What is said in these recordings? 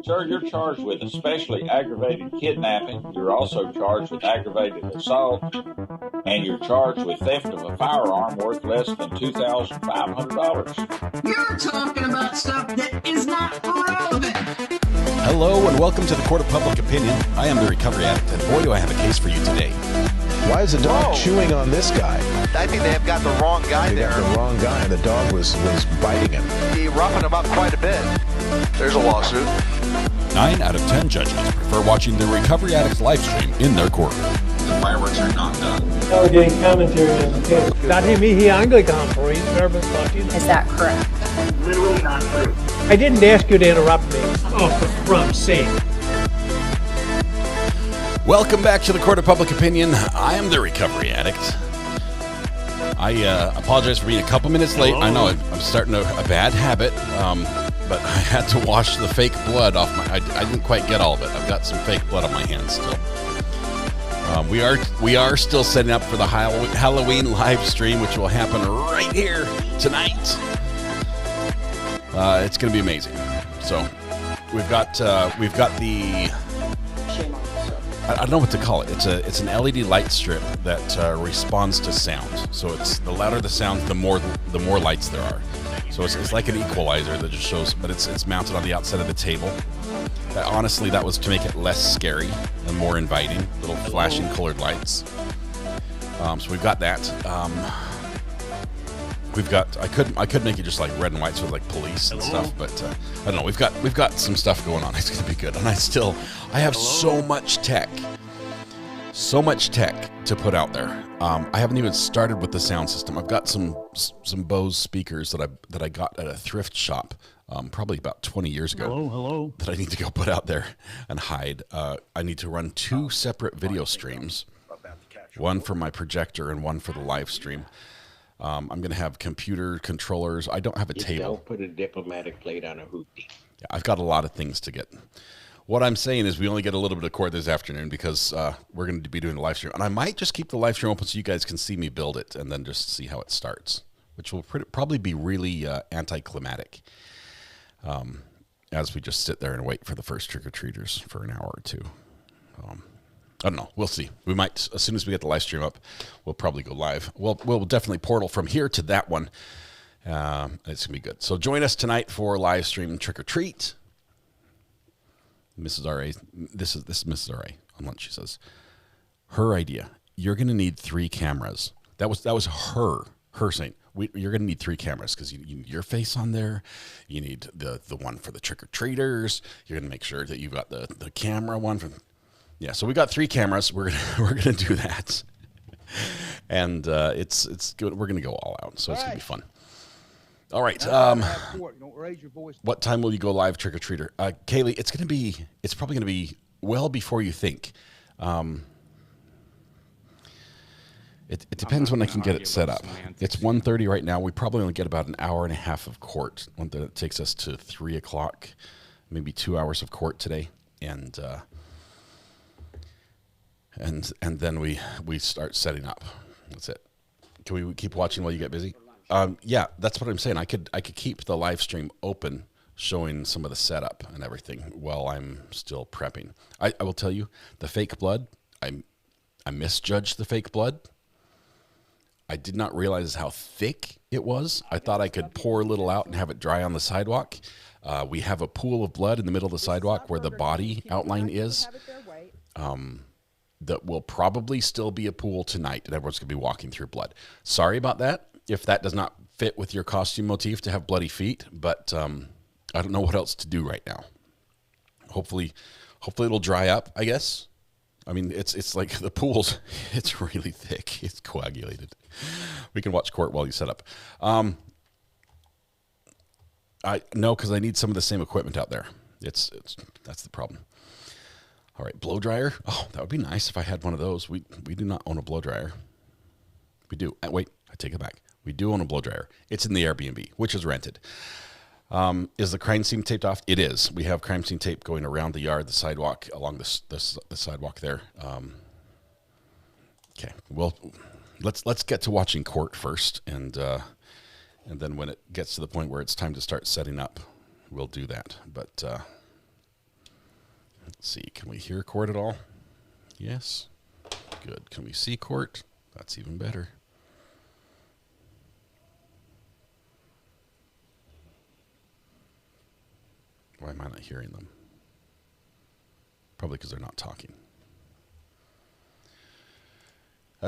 Sir, you're charged with especially aggravated kidnapping. You're also charged with aggravated assault, and you're charged with theft of a firearm worth less than $2,500. You're talking about stuff that is not relevant. Hello and welcome to the Court of Public Opinion. I am the Recovery Addict, and boy do I have a case for you today. Why is the dog chewing on this guy? I think they have got the wrong guy there. Got the wrong guy, and the dog was biting him. He roughing him up quite a bit. There's a lawsuit. 9 out of 10 judges prefer watching the Recovery Addict live stream in their court. The fireworks are not done. Oh, getting commentary on the case. Dati mihi Anglican for you, service watching. Is that correct? Literally not true. I didn't ask you to interrupt me. Oh, for Trump's sake. Welcome back to the Court of Public Opinion. I am the Recovery Addict. I apologize for being a couple minutes late. I know I'm starting a bad habit, but I had to wash the fake blood off my... I didn't quite get all of it. I've got some fake blood on my hands still. We are still setting up for the Halloween live stream, which will happen right here tonight. It's going to be amazing. So we've got the... I don't know what to call it. It's an LED light strip that responds to sound. So it's the louder the sound, the more lights there are. So it's like an equalizer that just shows, but it's mounted on the outside of the table. Honestly, that was to make it less scary and more inviting. Little flashing colored lights. So we've got that. I could make it just like red and white, so like police and stuff, but I don't know. We've got some stuff going on. It's gonna be good, and I have so much tech to put out there. I haven't even started with the sound system. I've got some Bose speakers that I got at a thrift shop probably about 20 years ago. Hello. That I need to go put out there and hide. I need to run 2 separate video streams, one for my projector and one for the live stream. I'm going to have computer controllers. I don't have a table. Don't put a diplomatic plate on a hoopty. Yeah, I've got a lot of things to get. What I'm saying is we only get a little bit of court this afternoon because we're going to be doing the live stream. And I might just keep the live stream open so you guys can see me build it and then just see how it starts, which will probably be really anticlimactic as we just sit there and wait for the first trick-or-treaters for an hour or two. I don't know. We'll see. We might, as soon as we get the live stream up, we'll probably go live. We'll definitely portal from here to that one. It's going to be good. So join us tonight for live stream Trick or Treat. Mrs. R.A. This is Mrs. R.A. on lunch. She says, her idea. You're going to need 3 cameras. That was her saying. You're going to need 3 cameras because you need your face on there. You need the one for the trick or treaters. You're going to make sure that you've got the camera one for. Yeah, so we got 3 cameras. We're gonna do that, and it's good. We're gonna go all out, so it's gonna be fun. All right. What time will you go live, trick or treater? Kaylee, it's probably gonna be well before you think. It depends when I can get it set up. It's 1:30 right now. We probably only get about an hour and a half of court. It takes us to 3 o'clock, maybe 2 hours of court today, and then we start setting up. That's it. Can we keep watching while you get busy? Yeah, that's what I'm saying. I could keep the live stream open, showing some of the setup and everything while I'm still prepping. I will tell you, the fake blood, I misjudged the fake blood. I did not realize how thick it was. I thought I could pour a little out and have it dry on the sidewalk. We have a pool of blood in the middle of the sidewalk where the body outline is. That will probably still be a pool tonight, and everyone's going to be walking through blood. Sorry about that, if that does not fit with your costume motif to have bloody feet, but I don't know what else to do right now. Hopefully it'll dry up, I guess. I mean, it's like the pool's, it's really thick. It's coagulated. We can watch court while you set up. No, because I need some of the same equipment out there. That's the problem. All right, blow dryer. Oh, that would be nice if I had one of those. We do not own a blow dryer. We do. Wait, I take it back. We do own a blow dryer. It's in the Airbnb, which is rented. Is the crime scene taped off? It is. We have crime scene tape going around the yard, the sidewalk, along the sidewalk there. Okay. Well, let's get to watching court first, and then when it gets to the point where it's time to start setting up, we'll do that. But Let's see. Can we hear court at all? Yes. Good. Can we see court? That's even better. Why am I not hearing them? Probably because they're not talking.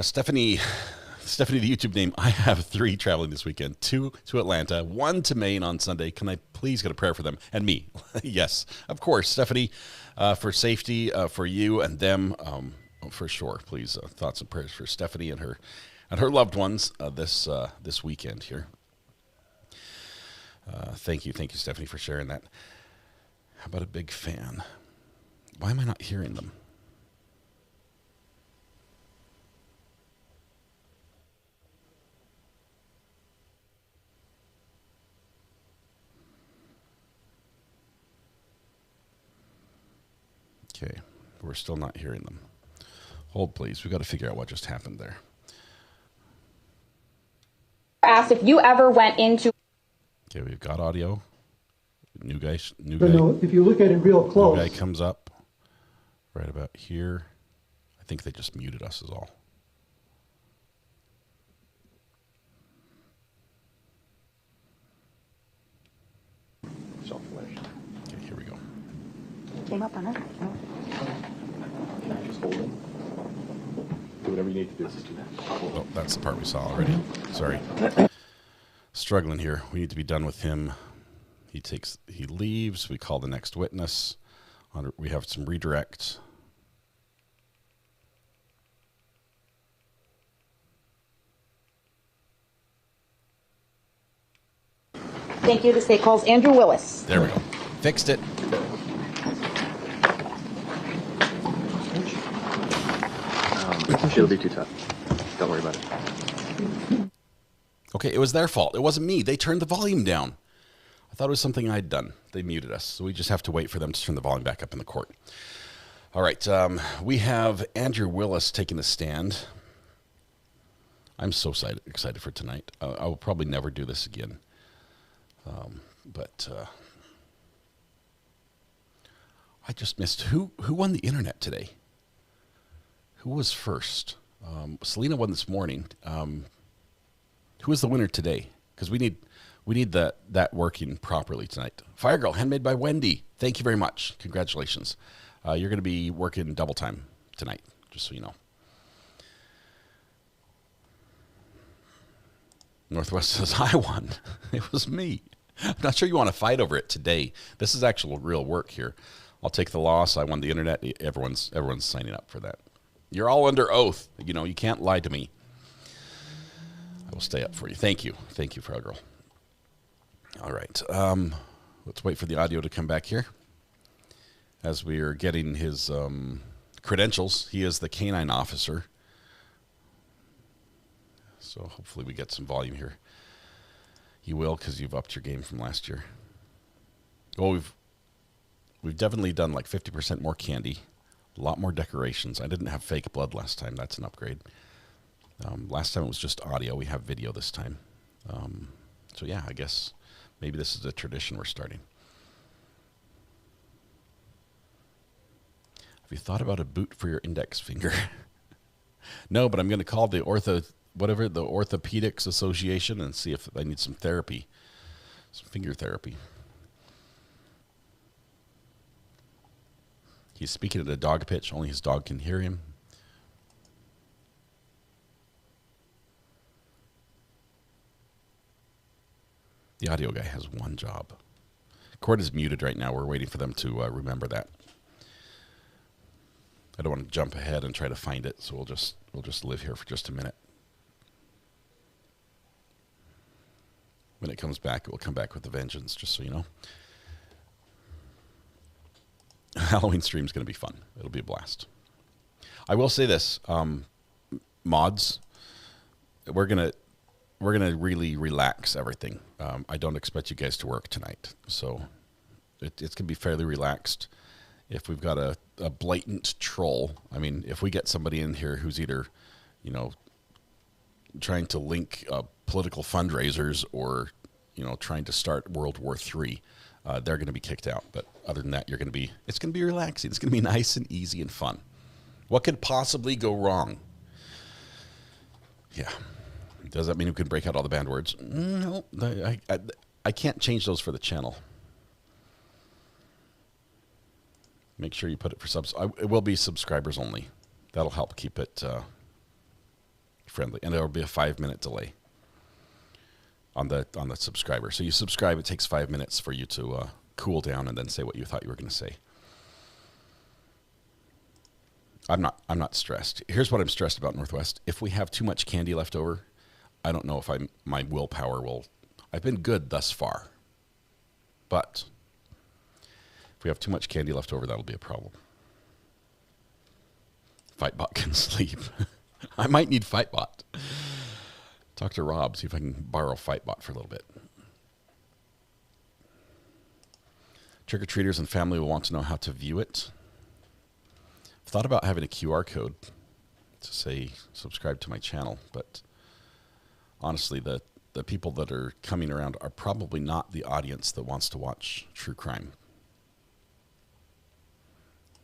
Stephanie, the YouTube name. I have 3 traveling this weekend. 2 to Atlanta, 1 to Maine on Sunday. Can I please get a prayer for them? And me. Yes, of course, Stephanie, for safety, for you and them, for sure. Please, thoughts and prayers for Stephanie and her loved ones this weekend here. Thank you, Stephanie, for sharing that. How about a big fan? Why am I not hearing them? Okay, we're still not hearing them. Hold, please. We've got to figure out what just happened there. Asked if you ever went into... Okay, we've got audio. New guy. No, if you look at it real close. New guy comes up right about here. I think they just muted us is all. Self-flash. Okay, here we go. Came up on it. Just hold it. Do whatever you need to do. Oh, that's the part we saw already. Sorry. Struggling here. We need to be done with him. He leaves. We call the next witness. We have some redirect. Thank you. The state calls Andrew Willis. There we go. Fixed it. She'll be too tough. Don't worry about it. Okay, it was their fault. It wasn't me. They turned the volume down. I thought it was something I'd done. They muted us, so we just have to wait for them to turn the volume back up in the court. All right, we have Andrew Willis taking the stand. I'm so excited for tonight. I will probably never do this again. But I just missed who won the internet today. Who was first? Selena won this morning. Who is the winner today? Because we need that working properly tonight. Fire Girl, handmade by Wendy. Thank you very much. Congratulations. You're going to be working double time tonight, just so you know. Northwest says, I won. It was me. I'm not sure you want to fight over it today. This is actual real work here. I'll take the loss. I won the internet. Everyone's signing up for that. You're all under oath. You know, you can't lie to me. I will stay up for you. Thank you. Thank you, Fire Girl. All right. Let's wait for the audio to come back here. As we are getting his credentials, he is the canine officer. So hopefully we get some volume here. You will, because you've upped your game from last year. Well, we've definitely done like 50% more candy, a lot more decorations. I didn't have fake blood last time. That's an upgrade. Last time it was just audio. We have video this time. So yeah, I guess maybe this is a tradition we're starting. Have you thought about a boot for your index finger? No, but I'm going to call the Orthopedics Association and see if I need some therapy, some finger therapy. He's speaking at a dog pitch. Only his dog can hear him. The audio guy has one job. Court is muted right now. We're waiting for them to remember that. I don't want to jump ahead and try to find it, so we'll just live here for just a minute. When it comes back, it will come back with a vengeance, just so you know. Halloween stream is going to be fun. It'll be a blast. I will say this, mods, we're gonna really relax everything. I don't expect you guys to work tonight, so it's going to be fairly relaxed. If we've got a blatant troll, I mean, if we get somebody in here who's either, you know, trying to link political fundraisers or, you know, trying to start World War III, they're going to be kicked out. But other than that, it's going to be relaxing. It's going to be nice and easy and fun. What could possibly go wrong? Yeah. Does that mean we can break out all the banned words? No, I can't change those for the channel. Make sure you put it for subs. It will be subscribers only. That'll help keep it friendly. And there will be a 5-minute delay on the subscriber. So you subscribe, it takes 5 minutes for you to cool down and then say what you thought you were going to say. I'm not stressed. Here's what I'm stressed about, Northwest. If we have too much candy left over, I don't know if my willpower will. I've been good thus far, but if we have too much candy left over, that'll be a problem. Fightbot can sleep. I might need Fightbot. Talk to Rob, see if I can borrow Fightbot for a little bit. Trick-or-treaters and family will want to know how to view it. I've thought about having a QR code to say subscribe to my channel, but honestly, the people that are coming around are probably not the audience that wants to watch true crime.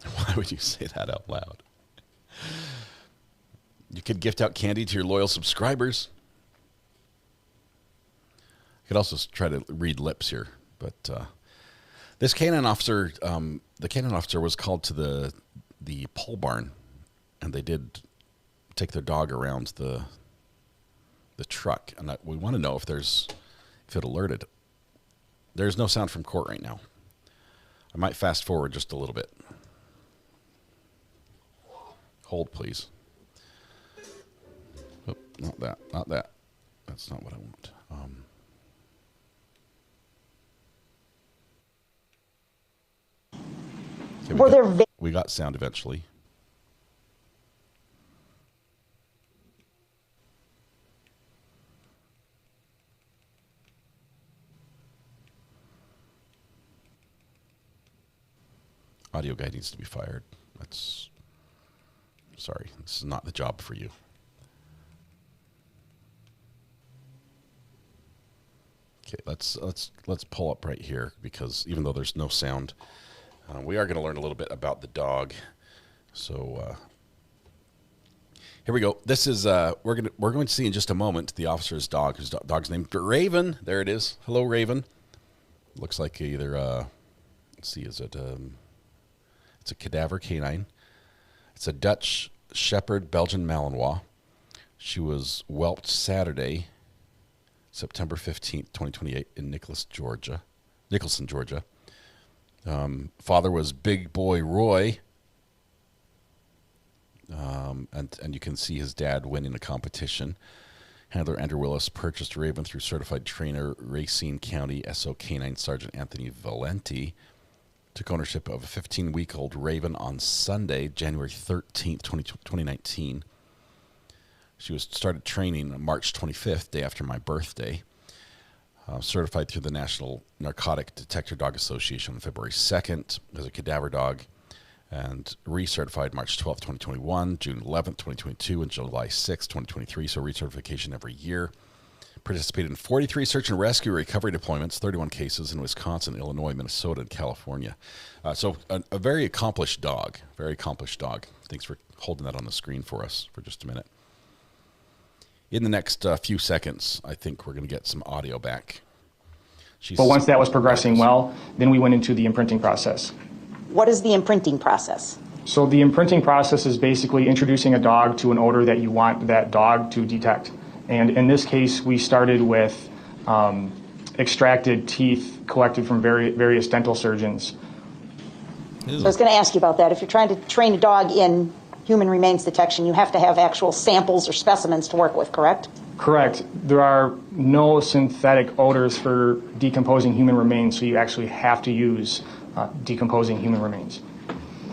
Why would you say that out loud? You could gift out candy to your loyal subscribers. You could also try to read lips here, but this canine officer, the canine officer was called to the pole barn, and they did take their dog around the truck, and we want to know if it alerted. There's no sound from court right now. I might fast forward just a little bit. Hold, please. Oh, not that. That's not what I want. Okay, we got sound eventually. Audio guy needs to be fired. Sorry, this is not the job for you. Okay, let's pull up right here, because even though there's no sound, we are going to learn a little bit about the dog. So here we go. This is we're going to see in just a moment the officer's dog, whose dog's named Raven. There it is. Hello, Raven. Looks like either let's see, is it it's a cadaver canine. It's a Dutch Shepherd Belgian Malinois. She was whelped Saturday, September 15th, 2028 in Nicholson, Georgia. Father was Big Boy Roy. And you can see his dad winning a competition. Handler Andrew Willis purchased Raven through certified trainer Racine County SO Canine Sergeant Anthony Valenti. Took ownership of a 15-week-old Raven on Sunday, January 13th, 2019. She was started training on March 25th, day after my birthday. Certified through the National Narcotic Detector Dog Association on February 2nd as a cadaver dog, and recertified March 12th, 2021, June 11th, 2022, and July 6th, 2023, so recertification every year. Participated in 43 search and rescue recovery deployments, 31 cases in Wisconsin, Illinois, Minnesota, and California. So a very accomplished dog, Thanks for holding that on the screen for us for just a minute. In the next few seconds, I think we're going to get some audio back. But once that was progressing well, then we went into the imprinting process. What is the imprinting process? So the imprinting process is basically introducing a dog to an odor that you want that dog to detect. And in this case, we started with extracted teeth collected from various dental surgeons. So I was going to ask you about that. If you're trying to train a dog in human remains detection, you have to have actual samples or specimens to work with, correct? Correct. There are no synthetic odors for decomposing human remains, so you actually have to use decomposing human remains.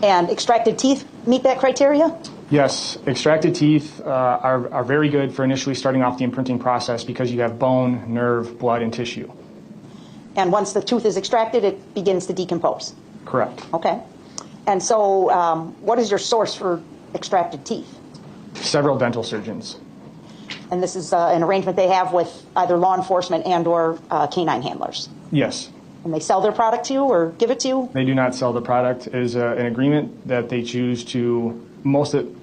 And extracted teeth meet that criteria? Yes, extracted teeth are very good for initially starting off the imprinting process because you have bone, nerve, blood, and tissue. And once the tooth is extracted, it begins to decompose? Correct. Okay. And so what is your source for extracted teeth? Several dental surgeons. And this is an arrangement they have with either law enforcement and or canine handlers? Yes. And they sell their product to you or give it to you? They do not sell the product. It is an agreement that they choose to,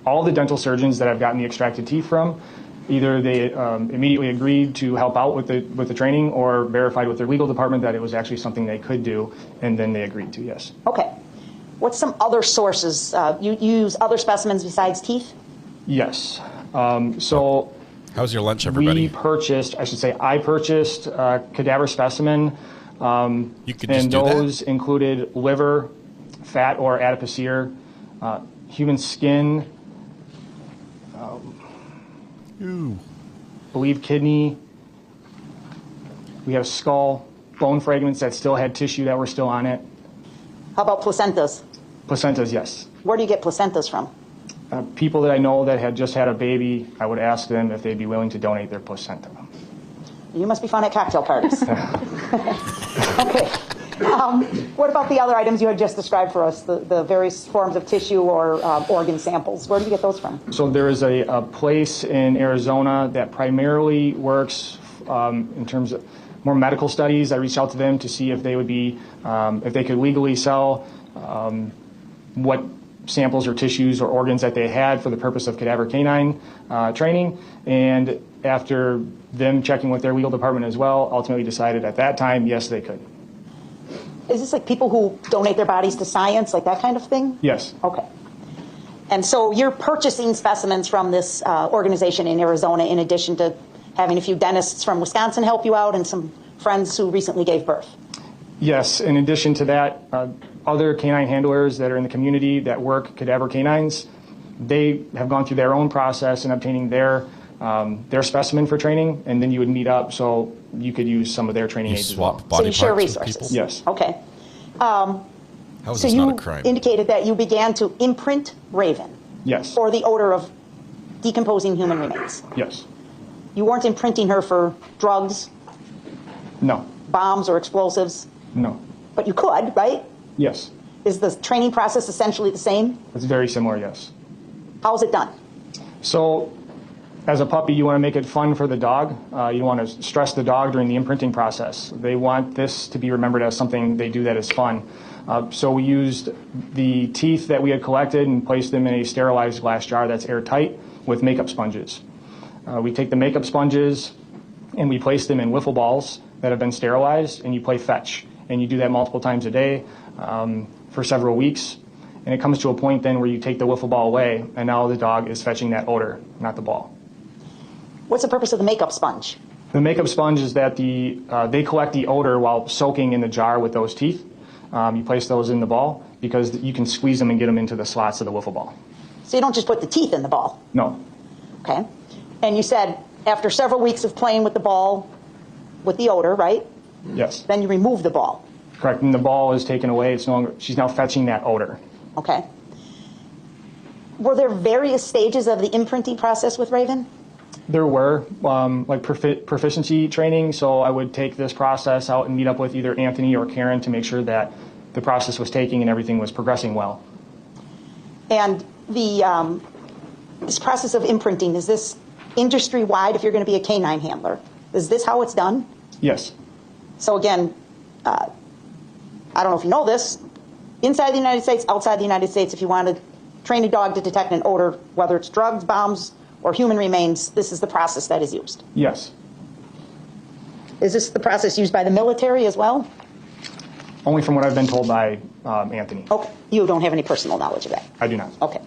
all the dental surgeons that I've gotten the extracted teeth from, either they immediately agreed to help out with the training or verified with their legal department that it was actually something they could do, and then they agreed to, yes. Okay. What's some other sources? You use other specimens besides teeth? Yes. So how's your lunch, everybody? I purchased a cadaver specimen. You could just do those that? included liver, fat or adipose ear, human skin, believe kidney. We have skull, bone fragments that still had tissue that were still on it. How about placentas? Placentas, yes. Where do you get placentas from? People that I know that had just had a baby, I would ask them if they'd be willing to donate their placenta. You must be fun at cocktail parties. Okay. What about the other items you had just described for us, the various forms of tissue or organ samples? Where do you get those from? So there is a place in Arizona that primarily works in terms of more medical studies. I reached out to them to see if they would be, if they could legally sell what samples or tissues or organs that they had for the purpose of cadaver canine training. And after them checking with their legal department as well, ultimately decided at that time, yes, they could. Is this like people who donate their bodies to science, like that kind of thing? Yes. Okay. And so you're purchasing specimens from this organization in Arizona in addition to having a few dentists from Wisconsin help you out and some friends who recently gave birth? Yes. In addition to that, other canine handlers that are in the community that work cadaver canines, they have gone through their own process in obtaining their specimen for training, and then you would meet up so you could use some of their training aids as well. Swap body so you share parts with resources? people? Yes. Okay. How is So this you not a crime? indicated that you began to imprint Raven Yes. for the odor of decomposing human remains. Yes. You weren't imprinting her for drugs, No. bombs, or explosives, No. but you could, right? Yes. Is the training process essentially the same? It's very similar, yes. How is it done? So as a puppy, you want to make it fun for the dog. You want to stress the dog during the imprinting process. They want this to be remembered as something they do that is fun. So we used the teeth that we had collected and placed them in a sterilized glass jar that's airtight with makeup sponges. We take the makeup sponges and we place them in wiffle balls that have been sterilized, and you play fetch. And you do that multiple times a day for several weeks. And it comes to a point then where you take the wiffle ball away, and now the dog is fetching that odor, not the ball. What's the purpose of the makeup sponge? The makeup sponge is that they collect the odor while soaking in the jar with those teeth. You place those in the ball because you can squeeze them and get them into the slots of the wiffle ball. So you don't just put the teeth in the ball? No. Okay. And you said after several weeks of playing with the ball, with the odor, right? Yes. Then you remove the ball. Correct. And the ball is taken away. It's no longer, she's now fetching that odor. Okay. Were there various stages of the imprinting process with Raven? There were, like proficiency training, so I would take this process out and meet up with either Anthony or Karen to make sure that the process was taking and everything was progressing well. And this process of imprinting, is this industry-wide if you're going to be a canine handler? Is this how it's done? Yes. So again, I don't know if you know this, inside the United States, outside the United States, if you want to train a dog to detect an odor, whether it's drugs, bombs, or human remains, this is the process that is used. Yes. Is this the process used by the military as well? Only from what I've been told by Anthony. Okay. You don't have any personal knowledge of that? I do not. Okay.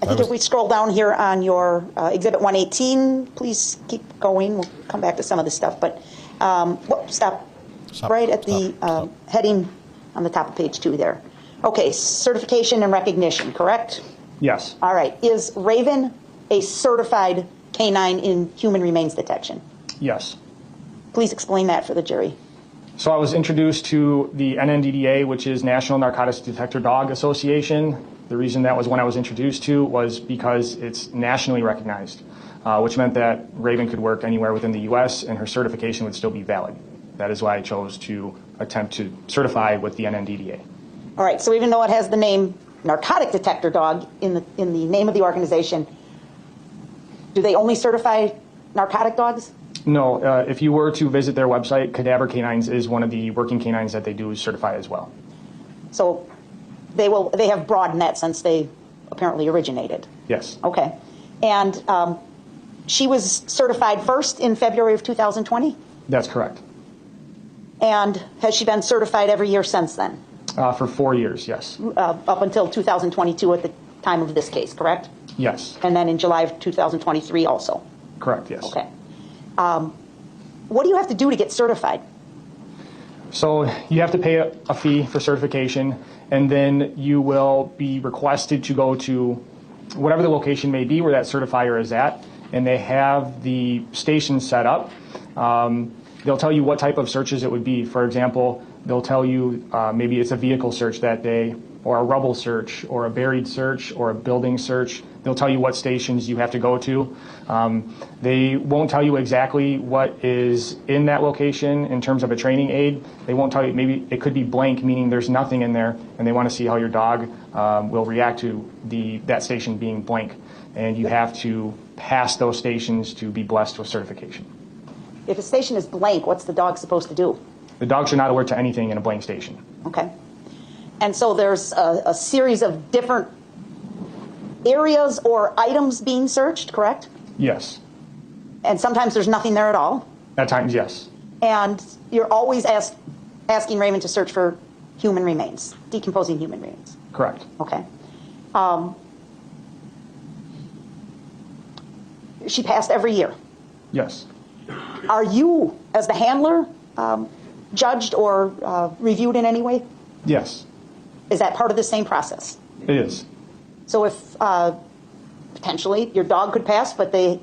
I think if we scroll down here on your Exhibit 118, please keep going. We'll come back to some of this stuff. But stop. Right at the heading on the top of page 2 there. Okay, certification and recognition, correct? Yes. All right. Is Raven a certified canine in human remains detection? Yes. Please explain that for the jury. So I was introduced to the NNDDA, which is National Narcotics Detector Dog Association. The reason that was when I was introduced to was because it's nationally recognized, which meant that Raven could work anywhere within the U.S. and her certification would still be valid. That is why I chose to attempt to certify with the NNDDA. All right, so even though it has the name narcotic detector dog in the name of the organization, do they only certify narcotic dogs? No, if you were to visit their website, Cadaver Canines is one of the working canines that they do certify as well. So they have broadened that since they apparently originated. Yes. Okay. And she was certified first in February of 2020? That's correct. And has she been certified every year since then? For 4 years, yes. Up until 2022 at the time of this case, correct? Yes. And then in July of 2023 also? Correct, yes. Okay. What do you have to do to get certified? So you have to pay a fee for certification, and then you will be requested to go to whatever the location may be where that certifier is at, and they have the station set up. They'll tell you what type of searches it would be. For example, they'll tell you maybe it's a vehicle search that day, or a rubble search, or a buried search, or a building search. They'll tell you what stations you have to go to. They won't tell you exactly what is in that location in terms of a training aid. They won't tell you, maybe it could be blank, meaning there's nothing in there, and they want to see how your dog will react to that station being blank. And you have to pass those stations to be blessed with certification. If a station is blank, what's the dog supposed to do? The dogs are not alert to anything in a blank station. Okay. And so there's a series of different areas or items being searched, correct? Yes. And sometimes there's nothing there at all? At times, yes. And you're always asking Raven to search for human remains, decomposing human remains? Correct. Okay. She passed every year? Yes. Are you, as the handler, judged or reviewed in any way? Yes. Is that part of the same process? It is. So if potentially your dog could pass, but they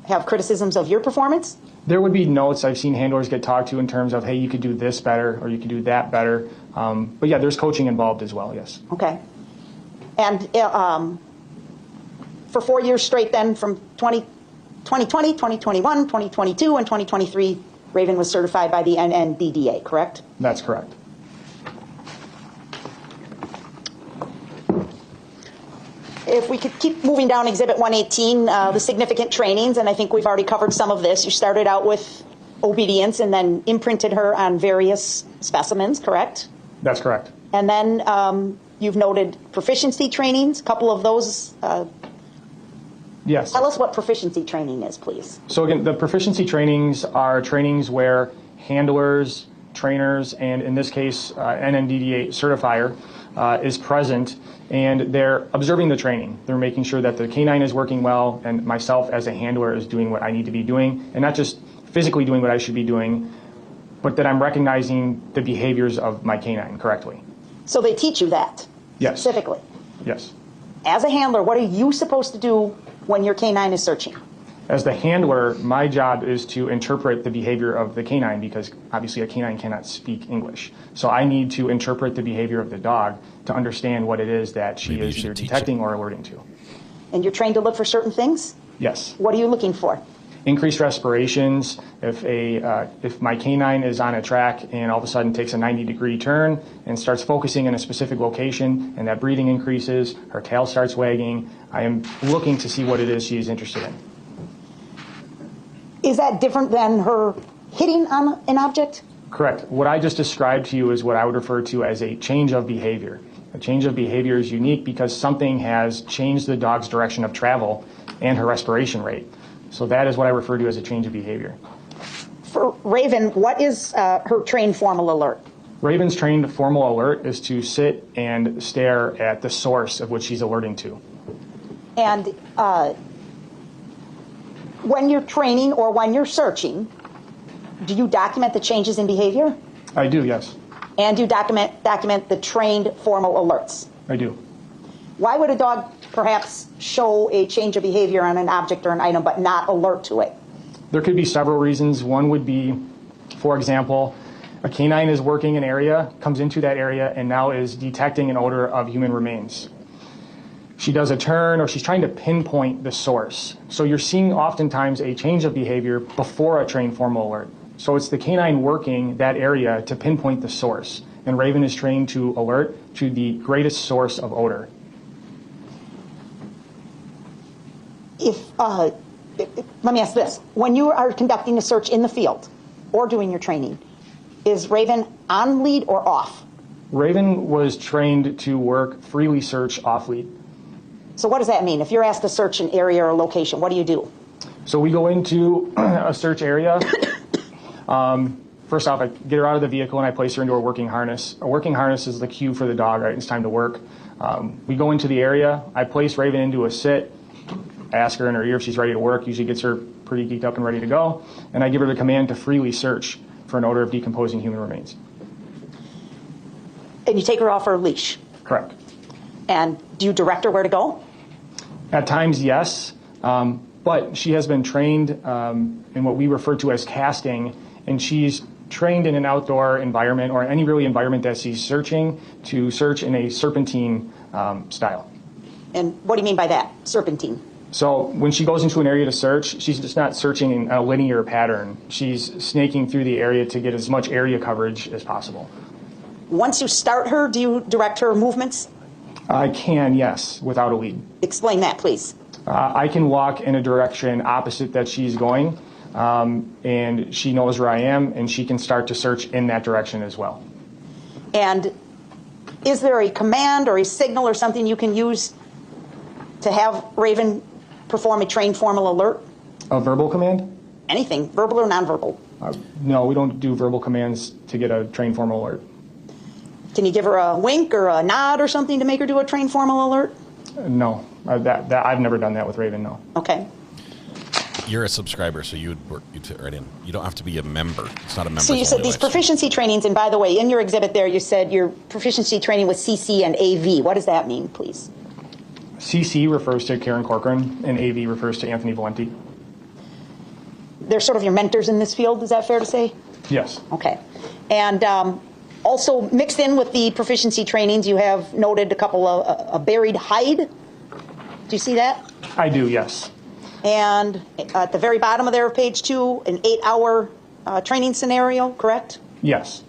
have criticisms of your performance? There would be notes. I've seen handlers get talked to in terms of, hey, you could do this better or you could do that better. But yeah, there's coaching involved as well, yes. Okay. And for 4 years straight then, from 2020, 2021, 2022, and 2023, Raven was certified by the NNDDA, correct? That's correct. If we could keep moving down Exhibit 118, the significant trainings, and I think we've already covered some of this. You started out with obedience and then imprinted her on various specimens, correct? That's correct. And then you've noted proficiency trainings, a couple of those. Yes. Tell us what proficiency training is, please. So again, the proficiency trainings are trainings where handlers, trainers, and in this case, NNDDA certifier is present, and they're observing the training. They're making sure that the canine is working well, and myself as a handler is doing what I need to be doing, and not just physically doing what I should be doing, but that I'm recognizing the behaviors of my canine correctly. So they teach you that? Yes. Specifically? Yes. As a handler, what are you supposed to do when your canine is searching? As the handler, my job is to interpret the behavior of the canine, because obviously a canine cannot speak English. So I need to interpret the behavior of the dog to understand what it is that she is either detecting or alerting to. And you're trained to look for certain things? Yes. What are you looking for? Increased respirations. If my canine is on a track and all of a sudden takes a 90-degree turn and starts focusing in a specific location, and that breathing increases, her tail starts wagging, I am looking to see what it is she is interested in. Is that different than her hitting on an object? Correct. What I just described to you is what I would refer to as a change of behavior. A change of behavior is unique because something has changed the dog's direction of travel and her respiration rate. So that is what I refer to as a change of behavior. For Raven, what is her trained formal alert? Raven's trained formal alert is to sit and stare at the source of which she's alerting to. And when you're training or when you're searching, do you document the changes in behavior? I do, yes. And you document the trained formal alerts? I do. Why would a dog perhaps show a change of behavior on an object or an item but not alert to it? There could be several reasons. One would be, for example, a canine is working an area, comes into that area, and now is detecting an odor of human remains. She does a turn, or she's trying to pinpoint the source. So you're seeing oftentimes a change of behavior before a trained formal alert. So it's the canine working that area to pinpoint the source. And Raven is trained to alert to the greatest source of odor. If let me ask this. When you are conducting a search in the field or doing your training, is Raven on lead or off? Raven was trained to work freely search off lead. So what does that mean? If you're asked to search an area or location, what do you do? So we go into a search area. First off, I get her out of the vehicle and I place her into a working harness. A working harness is the cue for the dog, right? It's time to work. We go into the area. I place Raven into a sit. I ask her in her ear if she's ready to work. Usually gets her pretty geeked up and ready to go. And I give her the command to freely search for an odor of decomposing human remains. And you take her off her leash? Correct. And do you direct her where to go? At times, yes. But she has been trained in what we refer to as casting, and she's trained in an outdoor environment or any really environment that she's searching to search in a serpentine style. And what do you mean by that, serpentine? So when she goes into an area to search, she's just not searching in a linear pattern. She's snaking through the area to get as much area coverage as possible. Once you start her, do you direct her movements? I can, yes, without a lead. Explain that, please. I can walk in a direction opposite that she's going, and she knows where I am, and she can start to search in that direction as well. And is there a command or a signal or something you can use to have Raven perform a trained formal alert? A verbal command? Anything, verbal or nonverbal? No, we don't do verbal commands to get a trained formal alert. Can you give her a wink or a nod or something to make her do a trained formal alert? No, that I've never done that with Raven, no. Okay. You're a subscriber, so you would work right in. You don't have to be a member. It's not a member. So you said these proficiency trainings, and by the way, in your exhibit there, you said your proficiency training with CC and AV. What does that mean, please? CC refers to Karen Corcoran, and AV refers to Anthony Valenti. They're sort of your mentors in this field, is that fair to say? Yes. Okay. And also mixed in with the proficiency trainings, you have noted a couple of a buried hide. Do you see that? I do, yes. And at the very bottom of there, page 2, an 8-hour training scenario, correct? Yes.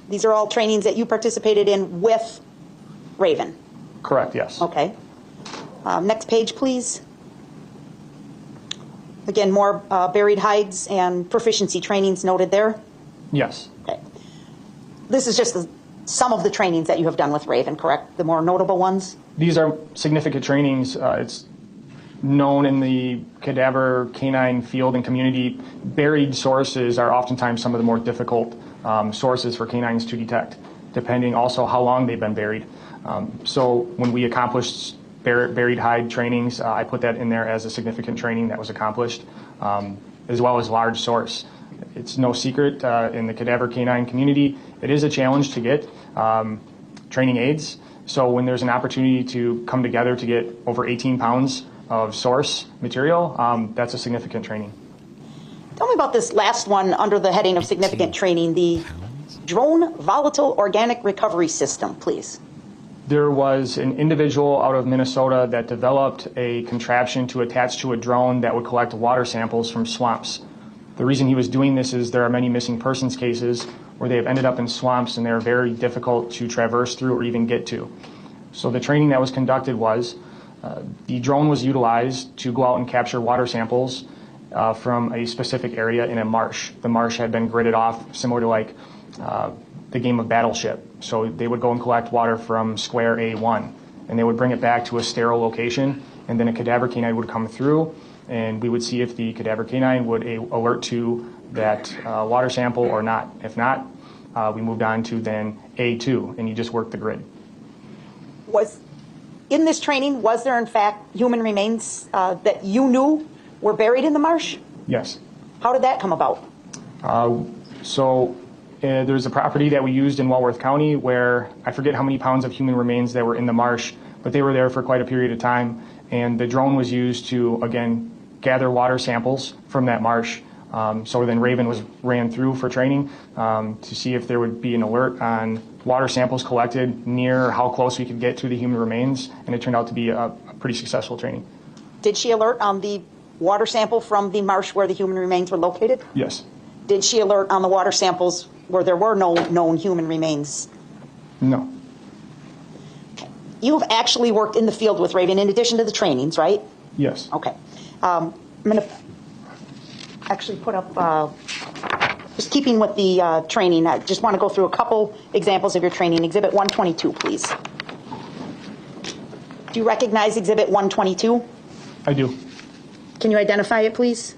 These are all trainings that you participated in with Raven? Correct, yes. Okay. Next page, please. Again, more buried hides and proficiency trainings noted there? Yes. Okay. This is just some of the trainings that you have done with Raven, correct? The more notable ones? These are significant trainings. It's known in the cadaver canine field and community. Buried sources are oftentimes some of the more difficult sources for canines to detect, depending also how long they've been buried. So when we accomplished buried hide trainings, I put that in there as a significant training that was accomplished, as well as large source. It's no secret in the cadaver canine community, it is a challenge to get training aids. So when there's an opportunity to come together to get over 18 pounds of source material, that's a significant training. Tell me about this last one under the heading of significant training, the drone volatile organic recovery system, please. There was an individual out of Minnesota that developed a contraption to attach to a drone that would collect water samples from swamps. The reason he was doing this is there are many missing persons cases where they have ended up in swamps and they're very difficult to traverse through or even get to. So the training that was conducted was the drone was utilized to go out and capture water samples from a specific area in a marsh. The marsh had been gridded off similar to like the game of Battleship. So they would go and collect water from square A1 and they would bring it back to a sterile location, and then a cadaver canine would come through and we would see if the cadaver canine would alert to that water sample or not. If not, we moved on to then A2 and you just work the grid. In this training, was there in fact human remains that you knew were buried in the marsh? Yes. How did that come about? There's a property that we used in Walworth County where I forget how many pounds of human remains that were in the marsh, but they were there for quite a period of time. And the drone was used to, again, gather water samples from that marsh. So then Raven ran through for training to see if there would be an alert on water samples collected near how close we could get to the human remains, and it turned out to be a pretty successful training. Did she alert on the water sample from the marsh where the human remains were located? Yes. Did she alert on the water samples where there were no known human remains? No. Okay. You have actually worked in the field with Raven in addition to the trainings, right? Yes. Okay. I'm going to actually put up, just keeping with the training, I just want to go through a couple examples of your training. Exhibit 122, please. Do you recognize Exhibit 122? I do. Can you identify it, please?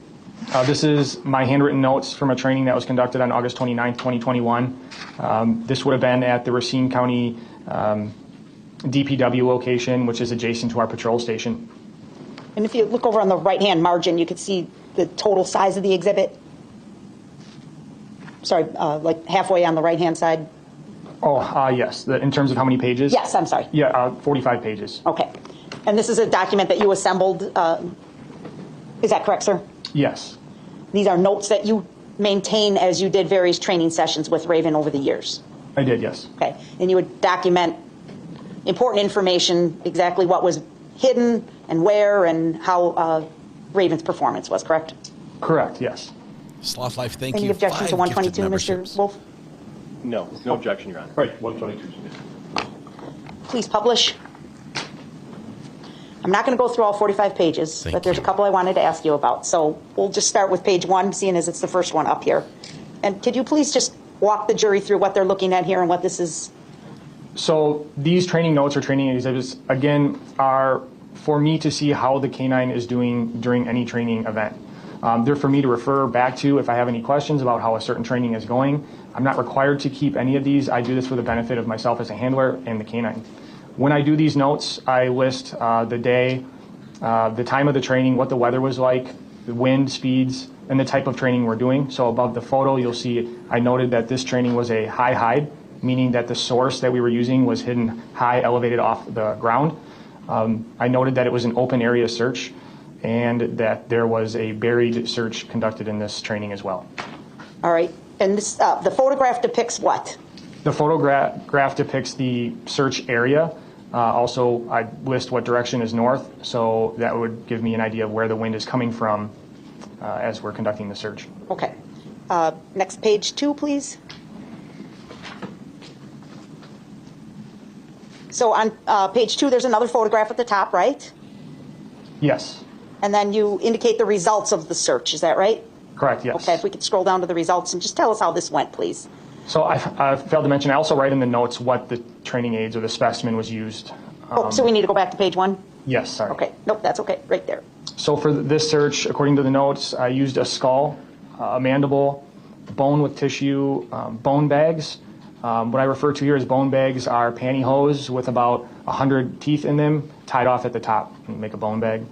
This is my handwritten notes from a training that was conducted on August 29th, 2021. This would have been at the Racine County DPW location, which is adjacent to our patrol station. And if you look over on the right-hand margin, you can see the total size of the exhibit. Sorry, like halfway on the right-hand side. Oh, yes. In terms of how many pages? Yes, I'm sorry. Yeah, 45 pages. Okay. And this is a document that you assembled. Is that correct, sir? Yes. These are notes that you maintain as you did various training sessions with Raven over the years. I did, yes. Okay. And you would document important information, exactly what was hidden and where and how Raven's performance was, correct? Correct, yes. Sloth Life, thank Any you. objections to 122, Mr. Wolf? No objection, Your Honor. Right, 122. Please publish. I'm not going to go through all 45 pages, but there's a couple I wanted to ask you about. So we'll just start with page 1, seeing as it's the first one up here. And could you please just walk the jury through what they're looking at here and what this is? So these training notes or training exhibits, again, are for me to see how the canine is doing during any training event. They're for me to refer back to if I have any questions about how a certain training is going. I'm not required to keep any of these. I do this for the benefit of myself as a handler and the canine. When I do these notes, I list the day, the time of the training, what the weather was like, the wind speeds, and the type of training we're doing. So above the photo, you'll see I noted that this training was a high hide, meaning that the source that we were using was hidden high, elevated off the ground. I noted that it was an open area search and that there was a buried search conducted in this training as well. All right. And this, the photograph depicts what? The photograph depicts the search area. Also, I list what direction is north, so that would give me an idea of where the wind is coming from as we're conducting the search. Okay. Next, page 2, please. So on page 2, there's another photograph at the top, right? Yes. And then you indicate the results of the search, is that right? Correct, yes. Okay, if we could scroll down to the results and just tell us how this went, please. So I failed to mention, I also write in the notes what the training aids or the specimen was used. So we need to go back to page 1? Yes, sorry. Okay, nope, that's okay, right there. So for this search, according to the notes, I used a skull, a mandible, bone with tissue, bone bags. What I refer to here as bone bags are pantyhose with about 100 teeth in them, tied off at the top, and make a bone bag,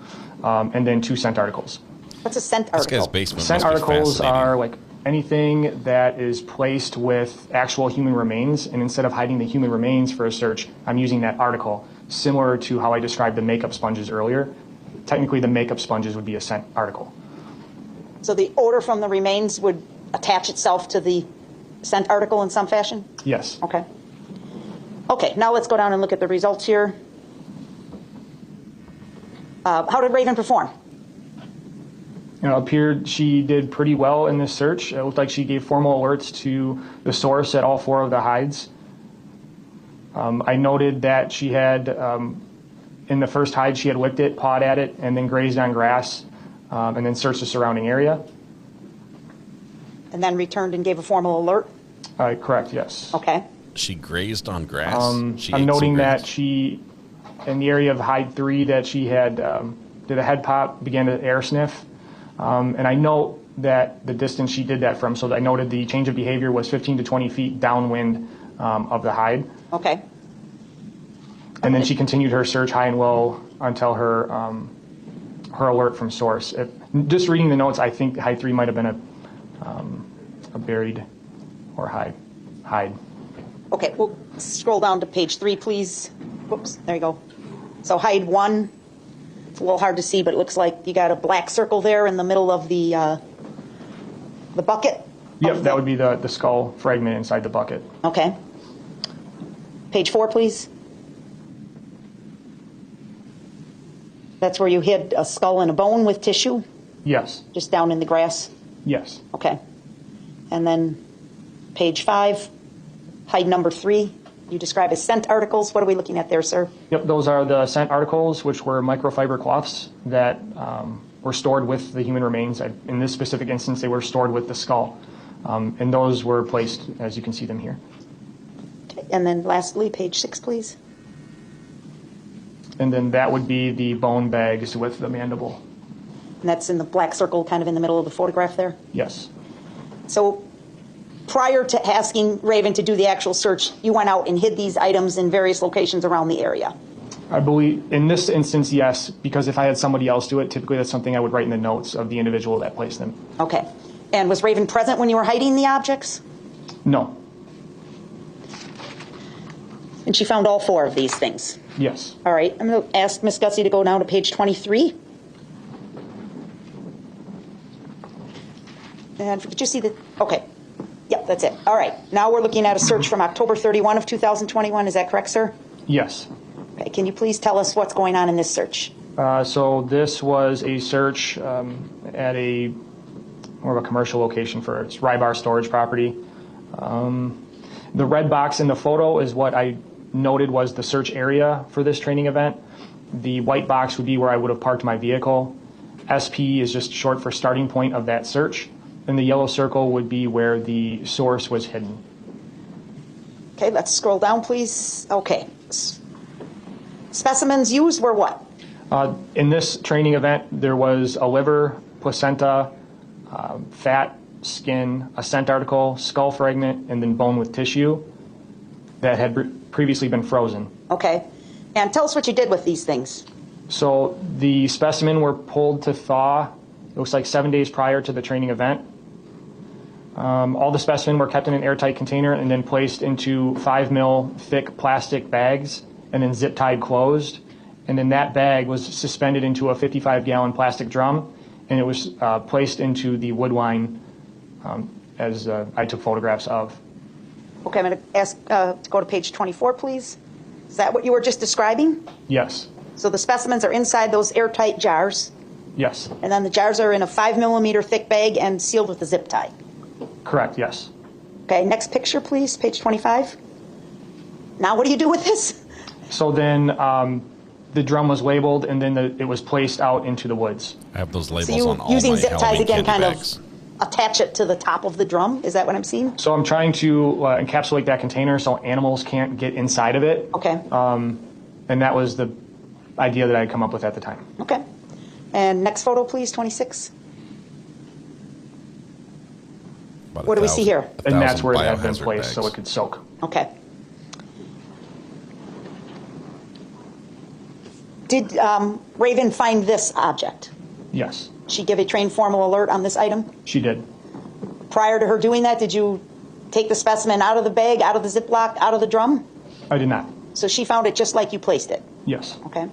and then 2 scent articles. What's a scent article? This guy's basement Scent must be articles fascinating. are like anything that is placed with actual human remains, and instead of hiding the human remains for a search, I'm using that article, similar to how I described the makeup sponges earlier. Technically, the makeup sponges would be a scent article. So the odor from the remains would attach itself to the scent article in some fashion? Yes. Okay. Okay, now let's go down and look at the results here. How did Raven perform? You know, it appeared she did pretty well in this search. It looked like she gave formal alerts to the source at all 4 of the hides. I noted that she had, in the first hide, she had licked it, pawed at it, and then grazed on grass, and then searched the surrounding area. And then returned and gave a formal alert? Correct, yes. Okay. She grazed on grass? She I'm ate noting some that grass. she, in the area of hide 3, that she had did a head pop, began to air sniff. And I note that the distance she did that from, so I noted the change of behavior was 15 to 20 feet downwind of the hide. Okay. And then she continued her search high and low until her her alert from source. Just reading the notes, I think hide 3 might have been a buried or hide. Okay, we'll scroll down to page 3, please. Whoops, there you go. So hide 1, it's a little hard to see, but it looks like you got a black circle there in the middle of the bucket. Yep, that would be the skull fragment inside the bucket. Okay. Page 4, please. That's where you hid a skull and a bone with tissue? Yes. Just down in the grass? Yes. Okay. And then page 5, hide number 3, you describe as scent articles. What are we looking at there, sir? Yep, those are the scent articles, which were microfiber cloths that were stored with the human remains. In this specific instance, they were stored with the skull. And those were placed, as you can see them here. Okay. And then lastly, page 6, please. And then that would be the bone bags with the mandible. And that's in the black circle kind of in the middle of the photograph there? Yes. So prior to asking Raven to do the actual search, you went out and hid these items in various locations around the area? I believe in this instance, yes, because if I had somebody else do it, typically that's something I would write in the notes of the individual that placed them. Okay. And was Raven present when you were hiding the objects? No. And she found all 4 of these things? Yes. All right. I'm going to ask Ms. Gussie to go down to page 23. And did you see the, okay. Yep, that's it. All right. Now we're looking at a search from October 31 of 2021. Is that correct, sir? Yes. Okay. Can you please tell us what's going on in this search? So this was a search at a more of a commercial location for its Rybar storage property. The red box in the photo is what I noted was the search area for this training event. The white box would be where I would have parked my vehicle. SP is just short for starting point of that search. And the yellow circle would be where the source was hidden. Okay, let's scroll down, please. Okay. Specimens used were what? In this training event, there was a liver, placenta, fat, skin, a scent article, skull fragment, and then bone with tissue that had previously been frozen. Okay. And tell us what you did with these things. So the specimen were pulled to thaw, it looks like 7 days prior to the training event. All the specimen were kept in an airtight container and then placed into 5 mil thick plastic bags and then zip tied closed. And then that bag was suspended into a 55-gallon plastic drum, and it was placed into the wood line as I took photographs of. Okay, I'm going to ask to go to page 24, please. Is that what you were just describing? Yes. So the specimens are inside those airtight jars? Yes. And then the jars are in a 5 millimeter thick bag and sealed with a zip tie? Correct, yes. Okay, next picture, please, page 25. Now what do you do with this? So then the drum was labeled, and then it was placed out into the woods. I have those labels So you, on all using my zip ties Halloween again, candy kind bags. of attach it to the top of the drum? Is that what I'm seeing? So I'm trying to encapsulate that container so animals can't get inside of it. Okay. And that was the idea that I had come up with at the time. Okay. And next photo, please, 26. What do we see here? And that's where it had been biohazard placed bags. so it could soak. Okay. Did Raven find this object? Yes, She give a trained formal alert on this item? she did. Prior to her doing that, did you take the specimen out of the bag, out of the Ziploc, out of the drum? I did not. So she found it just like you placed it? Yes. Okay.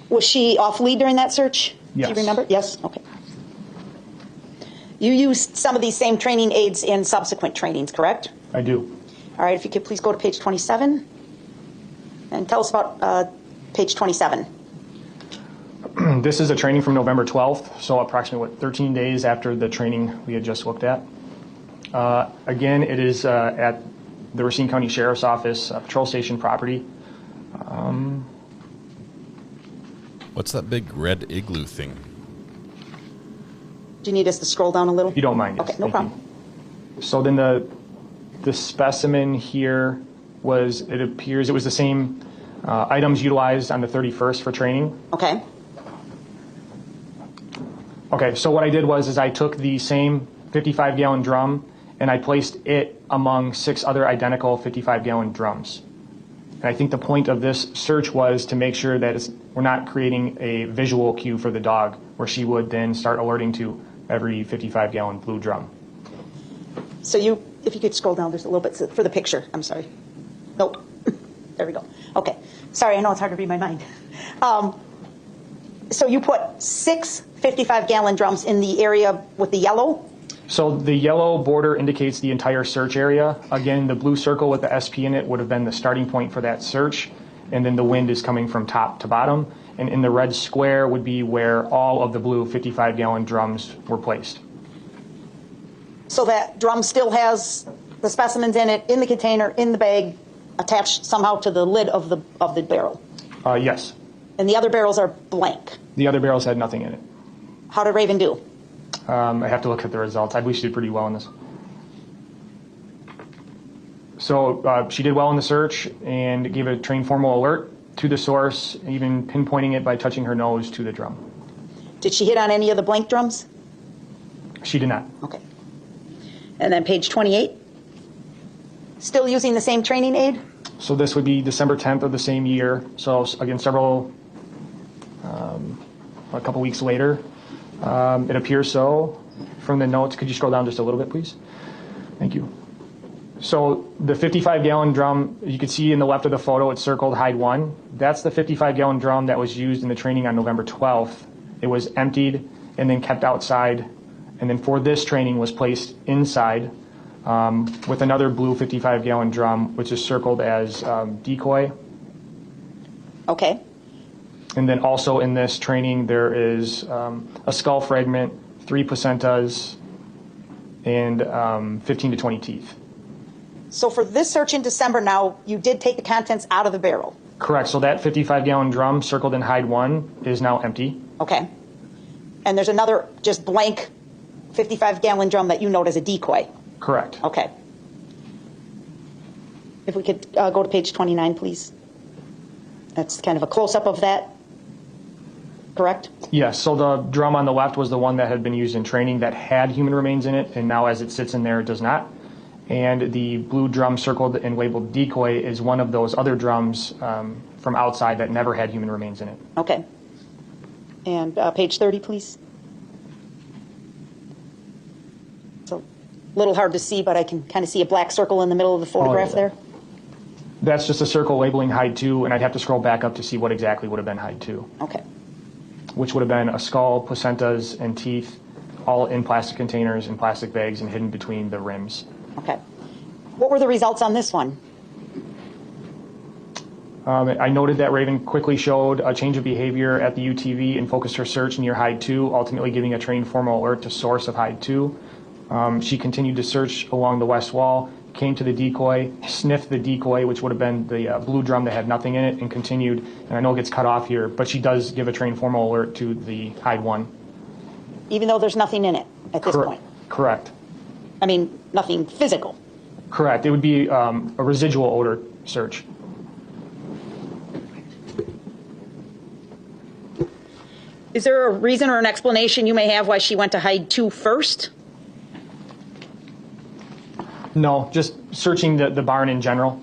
Was she off lead during that search? Yes. Do you remember? Yes? Okay. You used some of these same training aids in subsequent trainings, correct? I do. All right, if you could please go to page 27 and tell us about page 27. This is a training from November 12th, so approximately 13 days after the training we had just looked at. Again, it is at the Racine County Sheriff's Office patrol station property. What's that big red igloo thing? Do you need us to scroll down a little? If you don't mind. Yes, Okay, no thank problem. you. So then the specimen here was, it appears it was the same items utilized on the 31st for training. Okay. Okay, so what I did was I took the same 55-gallon drum and I placed it among 6 other identical 55-gallon drums. And I think the point of this search was to make sure that we're not creating a visual cue for the dog where she would then start alerting to every 55-gallon blue drum. So if you could scroll down just a little bit for the picture. I'm sorry. Nope. There we go. Okay. Sorry, I know it's hard to read my mind. So you put 6 55-gallon drums in the area with the yellow? So the yellow border indicates the entire search area. Again, the blue circle with the SP in it would have been the starting point for that search. And then the wind is coming from top to bottom. And in the red square would be where all of the blue 55-gallon drums were placed. So that drum still has the specimens in it, in the container, in the bag, attached somehow to the lid of the barrel? Yes. And the other barrels are blank. The other barrels had nothing in it. How did Raven do? I have to look at the results. I believe she did pretty well in this. So she did well in the search and gave a trained formal alert to the source, even pinpointing it by touching her nose to the drum. Did she hit on any of the blank drums? She did not. Okay. And then page 28. Still using the same training aid? So this would be December 10th of the same year. So again, a couple weeks later. It appears so from the notes. Could you scroll down just a little bit, please? Thank you. So the 55-gallon drum, you can see in the left of the photo, it's circled hide 1. That's the 55-gallon drum that was used in the training on November 12th. It was emptied and then kept outside, and then for this training was placed inside with another blue 55-gallon drum, which is circled as decoy. Okay. And then also in this training, there is a skull fragment, 3 placentas, and 15 to 20 teeth. So for this search in December now, you did take the contents out of the barrel? Correct. So that 55-gallon drum circled in hide 1 is now empty. Okay. And there's another just blank 55-gallon drum that you note as a decoy? Correct. Okay. If we could go to page 29, please. That's kind of a close-up of that, correct? Yes. So the drum on the left was the one that had been used in training that had human remains in it, and now as it sits in there, it does not. And the blue drum circled and labeled decoy is one of those other drums from outside that never had human remains in it. Okay. And page 30, please. It's a little hard to see, but I can kind of see a black circle in the middle of the photograph there. That's just a circle labeling hide 2, and I'd have to scroll back up to see what exactly would have been hide 2. Okay. Which would have been a skull, placentas, and teeth, all in plastic containers and plastic bags and hidden between the rims. Okay. What were the results on this one? I noted that Raven quickly showed a change of behavior at the UTV and focused her search near hide 2, ultimately giving a trained formal alert to source of hide 2. She continued to search along the west wall, came to the decoy, sniffed the decoy, which would have been the blue drum that had nothing in it, and continued. And I know it gets cut off here, but she does give a trained formal alert to the hide 1. Even though there's nothing in it at this point? Correct. I mean, nothing physical? Correct. It would be a residual odor search. Is there a reason or an explanation you may have why she went to hide 2 first? No, just searching the barn in general.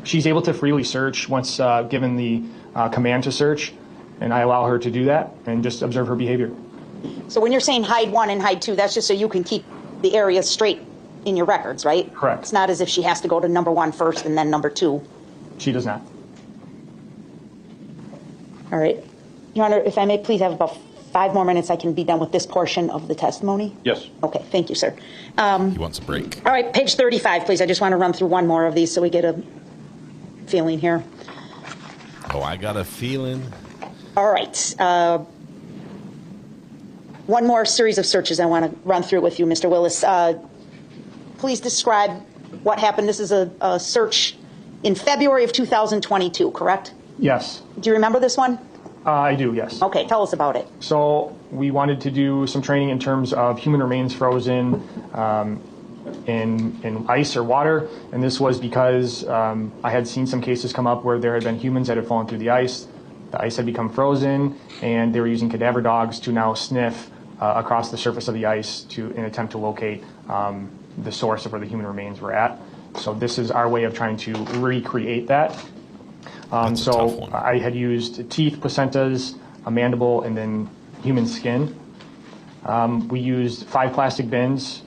She's able to freely search once given the command to search, and I allow her to do that and just observe her behavior. So when you're saying hide 1 and hide 2, that's just so you can keep the area straight in your records, right? Correct. It's not as if she has to go to number 1 first and then number 2. She does not. All right. Your Honor, if I may please have about 5 more minutes, I can be done with this portion of the testimony. Yes. Okay, thank you, sir. He wants a break. All right, page 35, please. I just want to run through one more of these so we get a feeling here. Oh, I got a feeling. All right. One more series of searches I want to run through with you, Mr. Willis. Please describe what happened. This is a search in February of 2022, correct? Yes. Do you remember this one? I do, yes. Okay, tell us about it. So we wanted to do some training in terms of human remains frozen in ice or water, and this was because I had seen some cases come up where there had been humans that had fallen through the ice had become frozen, and they were using cadaver dogs to now sniff across the surface of the ice in an attempt to locate the source of where the human remains were at. So this is our way of trying to recreate that. So I had used teeth, placentas, a mandible, and then human skin. We used 5 plastic bins.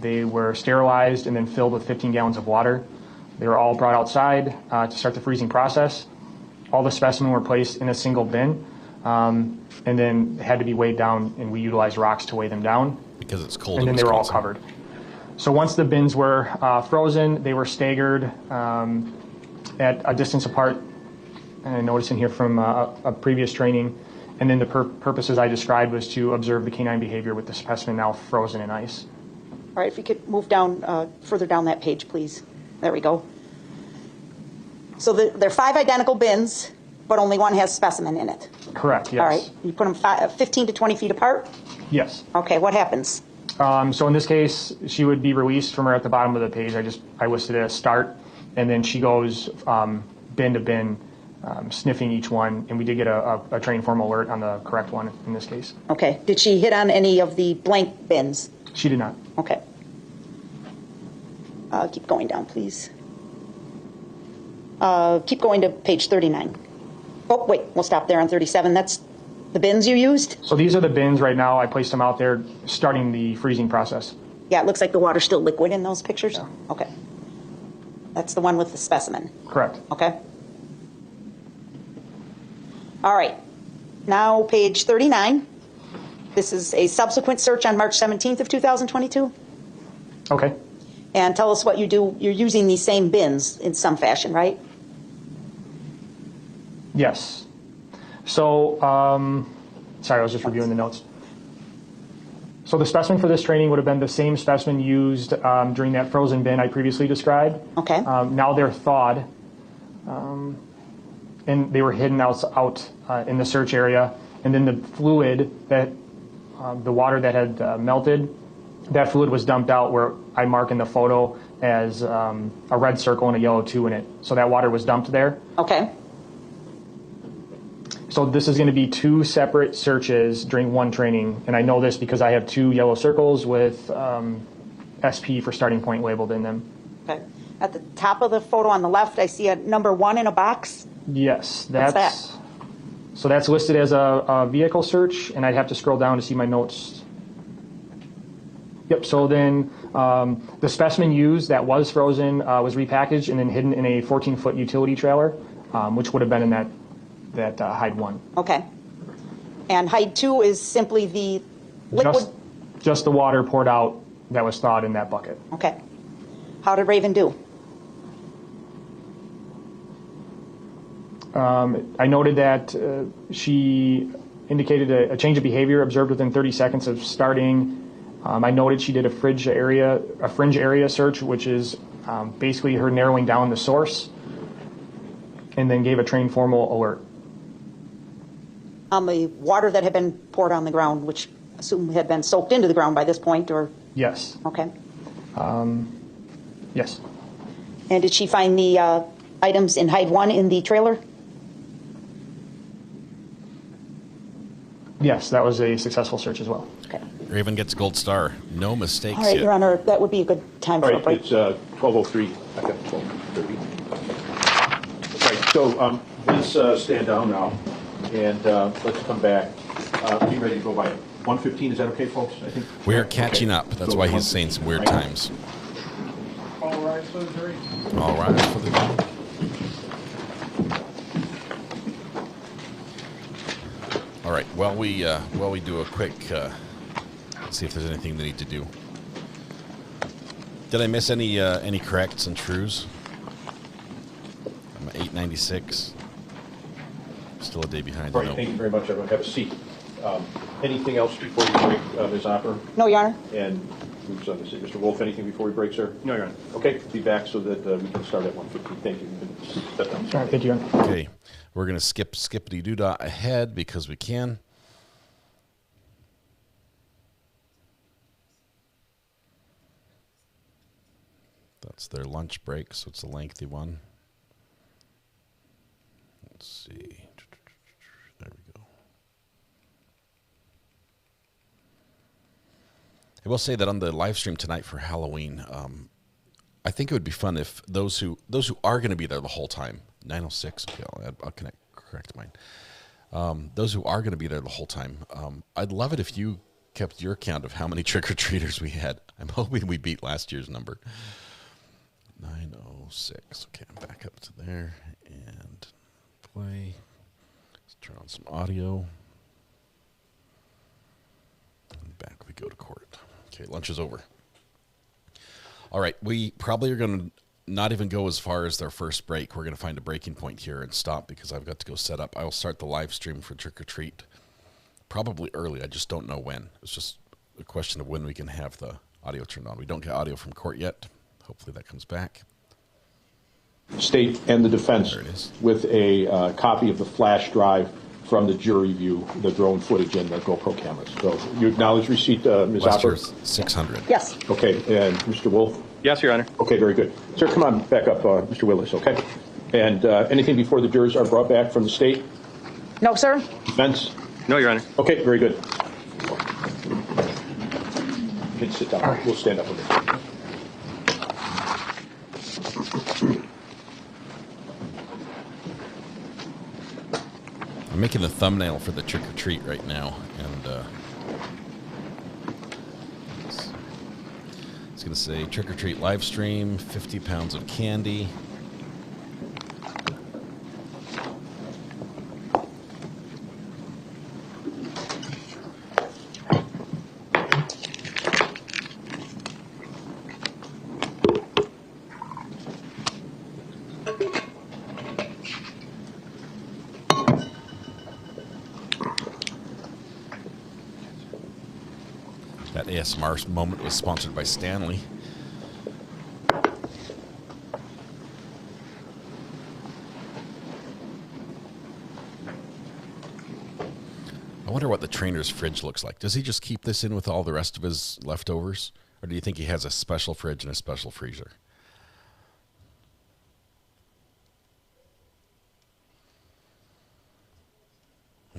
They were sterilized and then filled with 15 gallons of water. They were all brought outside to start the freezing process. All the specimens were placed in a single bin and then had to be weighed down, and we utilized rocks to weigh them down. Because it's cold. And then they were all covered. So once the bins were frozen, they were staggered at a distance apart. And I noticed in here from a previous training. And then the purposes I described was to observe the canine behavior with the specimen now frozen in ice. All right, if you could move down further down that page, please. There we go. So there are 5 identical bins. but only one has specimen in it. Correct, yes. All right. You put them 15 to 20 feet apart? Yes. Okay, what happens? So in this case, she would be released from her at the bottom of the page. I listed it as start, and then she goes bin to bin, sniffing each one, and we did get a train form alert on the correct one in this case. Okay. Did she hit on any of the blank bins? She did not. Okay. Keep going down, please. Keep going to page 39. Oh, wait, we'll stop there on 37. That's the bins you used? So these are the bins right now. I placed them out there starting the freezing process. Yeah, it looks like the water's still liquid in those pictures? Yeah. Okay. That's the one with the specimen? Correct. Okay. All right. Now, page 39. This is a subsequent search on March 17th of 2022. Okay. And tell us what you do. You're using these same bins in some fashion, right? Yes. So, sorry, I was just reviewing the notes. So the specimen for this training would have been the same specimen used during that frozen bin I previously described. Okay. Now they're thawed, and they were hidden out in the search area. And then the fluid that, the water that had melted, that fluid was dumped out where I mark in the photo as a red circle and a yellow 2 in it. So that water was dumped there. Okay. So this is going to be 2 separate searches during one training, and I know this because I have 2 yellow circles with SP for starting point labeled in them. Okay. At the top of the photo on the left, I see a number 1 in a box. Yes, What's that? So that's listed as a vehicle search, and I'd have to scroll down to see my notes. Yep. So then the specimen used that was frozen was repackaged and then hidden in a 14-foot utility trailer, which would have been in that hide 1. Okay. And hide 2 is simply the liquid? Just the water poured out that was thawed in that bucket. Okay. How did Raven do? I noted that she indicated a change of behavior observed within 30 seconds of starting. I noted she did a fringe area search, which is basically her narrowing down the source, and then gave a train formal alert. On the water that had been poured on the ground, which I assume had been soaked into the ground by this point, or? Yes. Okay. Yes. And did she find the items in hide 1 in the trailer? Yes, that was a successful search as well. Okay. Raven gets a gold star. No mistakes All right, yet. Your Honor, that would be a good time for a break. It's 12:03. I've got 12:30. Right, so please stand down now, and let's come back. Be ready to go by 1:15. Is that okay, folks? I think We're catching up. That's why he's saying some weird times. All rise for the jury. All right. For the All right. While we do a quick, let's see if there's anything they need to do. Did I miss any corrects and trues? I'm at 896. Still a day behind. Right, thank you very much, everyone. Have a seat. Anything else before we break, Ms. Opper? No, Your Honor. And Mr. Wolf, anything before we break, sir? No, Your Honor. Okay, be back so that we can start at 1:15. Thank you. You can step down. All right, thank you. Okay, we're going to skippity-doo-dah ahead because we can. That's their lunch break, so it's a lengthy one. Let's see. There we go. I will say that on the live stream tonight for Halloween, I think it would be fun if those who are going to be there the whole time, 906, okay, I'll correct mine. Those who are going to be there the whole time, I'd love it if you kept your count of how many trick-or-treaters we had. I'm hoping we beat last year's number. 906. Okay, I'm back up to there and play. Let's turn on some audio. And back we go to court. Okay, lunch is over. All right, we probably are going to not even go as far as their first break. We're going to find a breaking point here and stop because I've got to go set up. I will start the live stream for Trick or Treat probably early. I just don't know when. It's just a question of when we can have the audio turned on. We don't get audio from court yet. Hopefully that comes back. state and the defense There it is. with a copy of the flash drive from the jury view, the drone footage and the GoPro cameras. So you acknowledge receipt, Ms. Opper? Lester's 600. Yes. Okay, and Mr. Wolf? Yes, Your Honor. Okay, very good. Sir, come on back up, Mr. Willis, okay? And anything before the jurors are brought back from the state? No, sir? Defense? No, Your Honor. Okay, very good. You can sit down. We'll stand up with it. I'm making the thumbnail for the trick or treat right now, and it's going to say trick or treat live stream, 50 pounds of candy. That ASMR moment was sponsored by Stanley. I wonder what the trainer's fridge looks like. Does he just keep this in with all the rest of his leftovers? Or do you think he has a special fridge and a special freezer?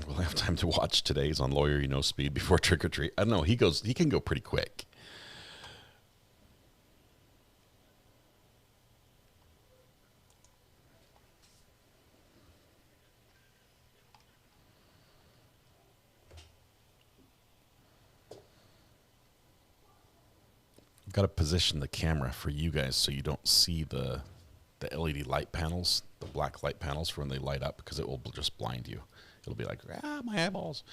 We'll have time to watch today's on Lawyer You Know Speed before trick or treat. I don't know. He can go pretty quick. I've got to position the camera for you guys so you don't see the LED light panels, the black light panels for when they light up, because it will just blind you. It'll be like, my eyeballs.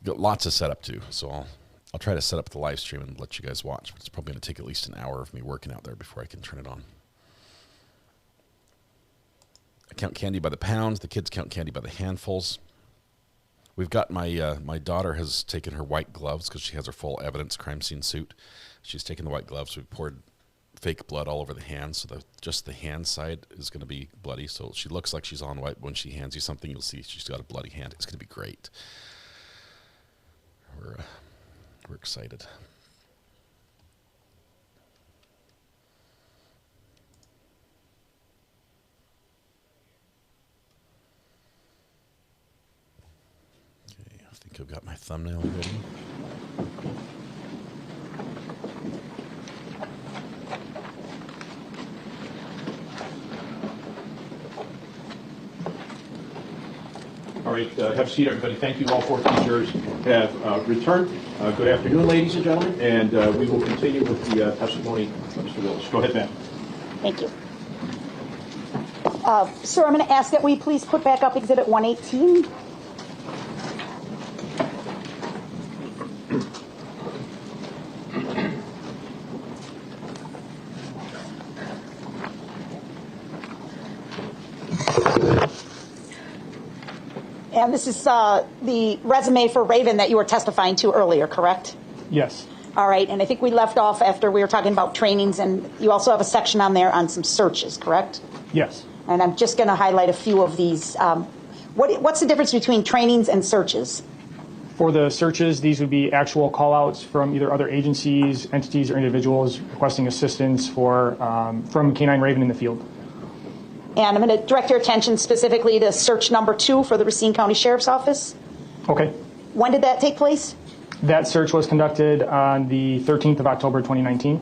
Got lots of setup too, so I'll try to set up the live stream and let you guys watch. But it's probably going to take at least an hour of me working out there before I can turn it on. I count candy by the pounds. The kids count candy by the handfuls. We've got my daughter has taken her white gloves because she has her full evidence crime scene suit. She's taken the white gloves. We poured fake blood all over the hands, so just the hand side is going to be bloody. So she looks like she's on white. When she hands you something, you'll see she's got a bloody hand. It's going to be great. We're excited. Okay, I think I've got my thumbnail ready. All right, have a seat, everybody. Thank you. All 14 jurors have returned. Good afternoon, ladies and gentlemen, and we will continue with the testimony of Mr. Willis. Go ahead, ma'am. Thank you. Sir, I'm going to ask that we please put back up Exhibit 118. And this is the resume for Raven that you were testifying to earlier, correct? Yes. All right, and I think we left off after we were talking about trainings, and you also have a section on there on some searches, correct? Yes. And I'm just going to highlight a few of these. What's the difference between trainings and searches? For the searches, these would be actual call-outs from either other agencies, entities, or individuals requesting assistance from Canine Raven in the field. And I'm going to direct your attention specifically to search number 2 for the Racine County Sheriff's Office. Okay. When did that take place? That search was conducted on the 13th of October, 2019.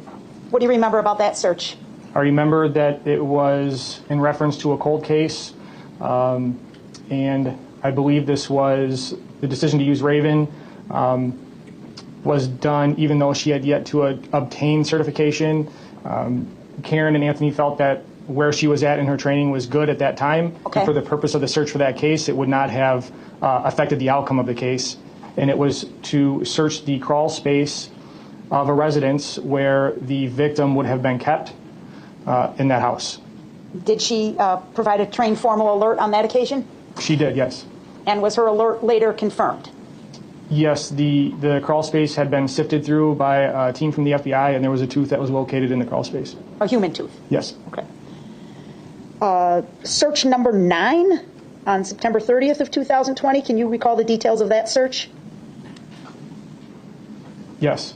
What do you remember about that search? I remember that it was in reference to a cold case, and I believe this was the decision to use Raven was done even though she had yet to obtain certification. Karen and Anthony felt that where she was at in her training was good at that time. Okay. And for the purpose of the search for that case, it would not have affected the outcome of the case. And it was to search the crawl space of a residence where the victim would have been kept in that house. Did she provide a trained formal alert on that occasion? She did, yes. And was her alert later confirmed? Yes, the crawl space had been sifted through by a team from the FBI, and there was a tooth that was located in the crawl space. A human tooth? Yes. Okay. Search number 9 on September 30th of 2020. Can you recall the details of that search? Yes.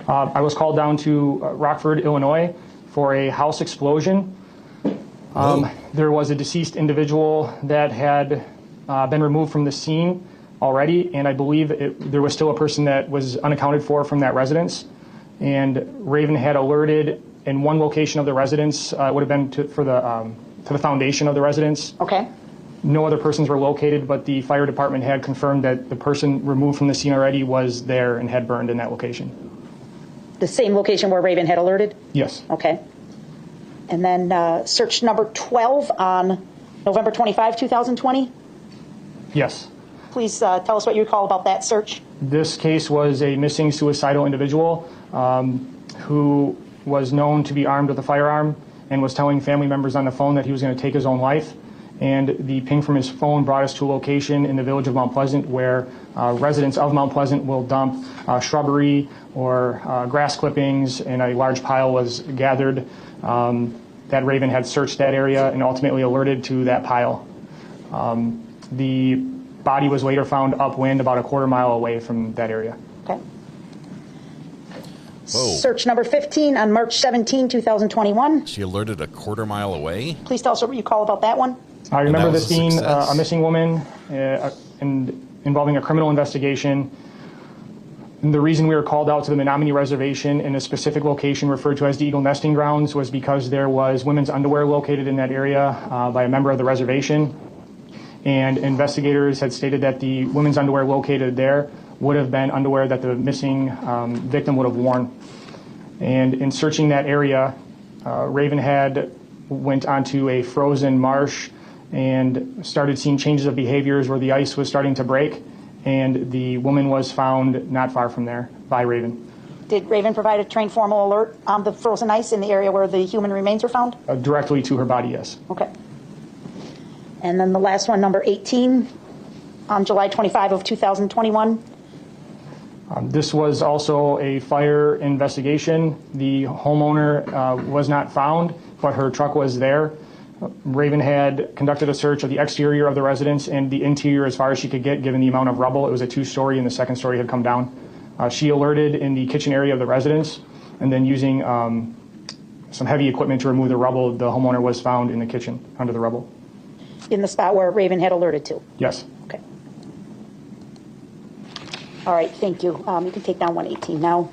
I was called down to Rockford, Illinois for a house explosion. There was a deceased individual that had been removed from the scene already, and I believe there was still a person that was unaccounted for from that residence. And Raven had alerted in one location of the residence, it would have been to the foundation of the residence. Okay. No other persons were located, but the fire department had confirmed that the person removed from the scene already was there and had burned in that location. The same location where Raven had alerted? Yes. Okay. And then search number 12 on November 25, 2020? Yes. Please tell us what you recall about that search. This case was a missing suicidal individual who was known to be armed with a firearm and was telling family members on the phone that he was going to take his own life. And the ping from his phone brought us to a location in the village of Mount Pleasant where residents of Mount Pleasant will dump shrubbery or grass clippings, and a large pile was gathered. That Raven had searched that area and ultimately alerted to that pile. The body was later found upwind about a quarter-mile away from that area. Okay. Whoa. Search number 15 on March 17, 2021. She alerted a quarter-mile away? Please tell us what you recall about that one. I remember this being a missing woman and involving a criminal investigation. And the reason we were called out to the Menominee Reservation in a specific location referred to as the Eagle Nesting Grounds was because there was women's underwear located in that area by a member of the reservation. And investigators had stated that the women's underwear located there would have been underwear that the missing victim would have worn. And in searching that area, Raven had went onto a frozen marsh and started seeing changes of behaviors where the ice was starting to break, and the woman was found not far from there by Raven. Did Raven provide a trained formal alert on the frozen ice in the area where the human remains were found? Directly to her body, yes. Okay. And then the last one, number 18, on July 25 of 2021. This was also a fire investigation. The homeowner was not found, but her truck was there. Raven had conducted a search of the exterior of the residence and the interior as far as she could get, given the amount of rubble. It was a 2-story, and the second story had come down. She alerted in the kitchen area of the residence, and then using some heavy equipment to remove the rubble, the homeowner was found in the kitchen under the rubble. In the spot where Raven had alerted to? Yes. Okay. All right, thank you. You can take down 118 now.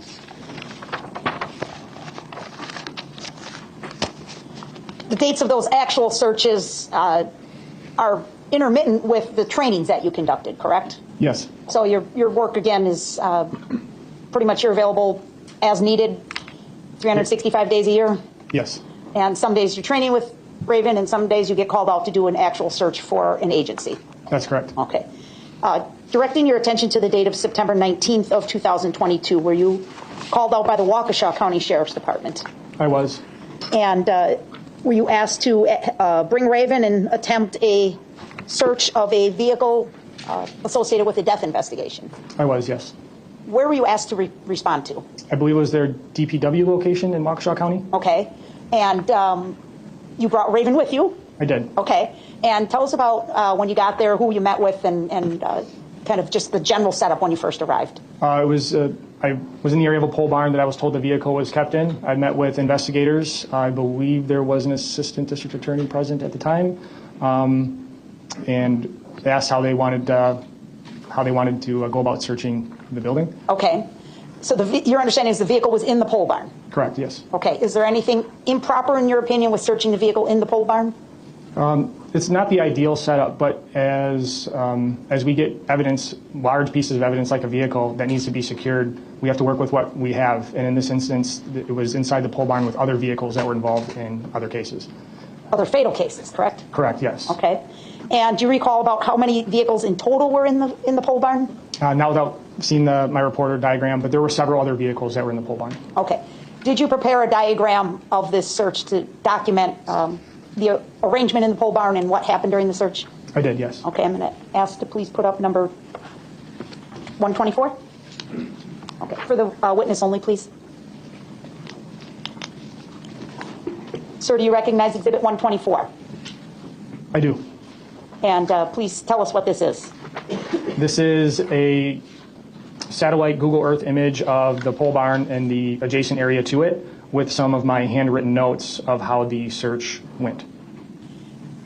The dates of those actual searches are intermittent with the trainings that you conducted, correct? Yes. So your work, again, is pretty much you're available as needed 365 days a year? Yes. And some days you're training with Raven, and some days you get called out to do an actual search for an agency? That's correct. Okay. Directing your attention to the date of September 19th of 2022, were you called out by the Waukesha County Sheriff's Department? I was. And were you asked to bring Raven and attempt a search of a vehicle associated with a death investigation? I was, yes. Where were you asked to respond to? I believe it was their DPW location in Waukesha County. Okay. And you brought Raven with you? I did. Okay. And tell us about when you got there, who you met with, and kind of just the general setup when you first arrived. I was in the area of a pole barn that I was told the vehicle was kept in. I met with investigators. I believe there was an assistant district attorney present at the time, and they asked how they wanted to go about searching the building. Okay. So your understanding is the vehicle was in the pole barn? Correct, yes. Okay. Is there anything improper, in your opinion, with searching the vehicle in the pole barn? It's not the ideal setup, but as we get evidence, large pieces of evidence like a vehicle that needs to be secured, we have to work with what we have. And in this instance, it was inside the pole barn with other vehicles that were involved in other cases. Other fatal cases, correct? Correct, yes. Okay. And do you recall about how many vehicles in total were in the pole barn? Not without seeing my reporter diagram, but there were several other vehicles that were in the pole barn. Okay. Did you prepare a diagram of this search to document the arrangement in the pole barn and what happened during the search? I did, yes. Okay, I'm going to ask to please put up number 124. Okay, for the witness only, please. Sir, do you recognize Exhibit 124? I do. And please tell us what this is. This is a satellite Google Earth image of the pole barn and the adjacent area to it with some of my handwritten notes of how the search went.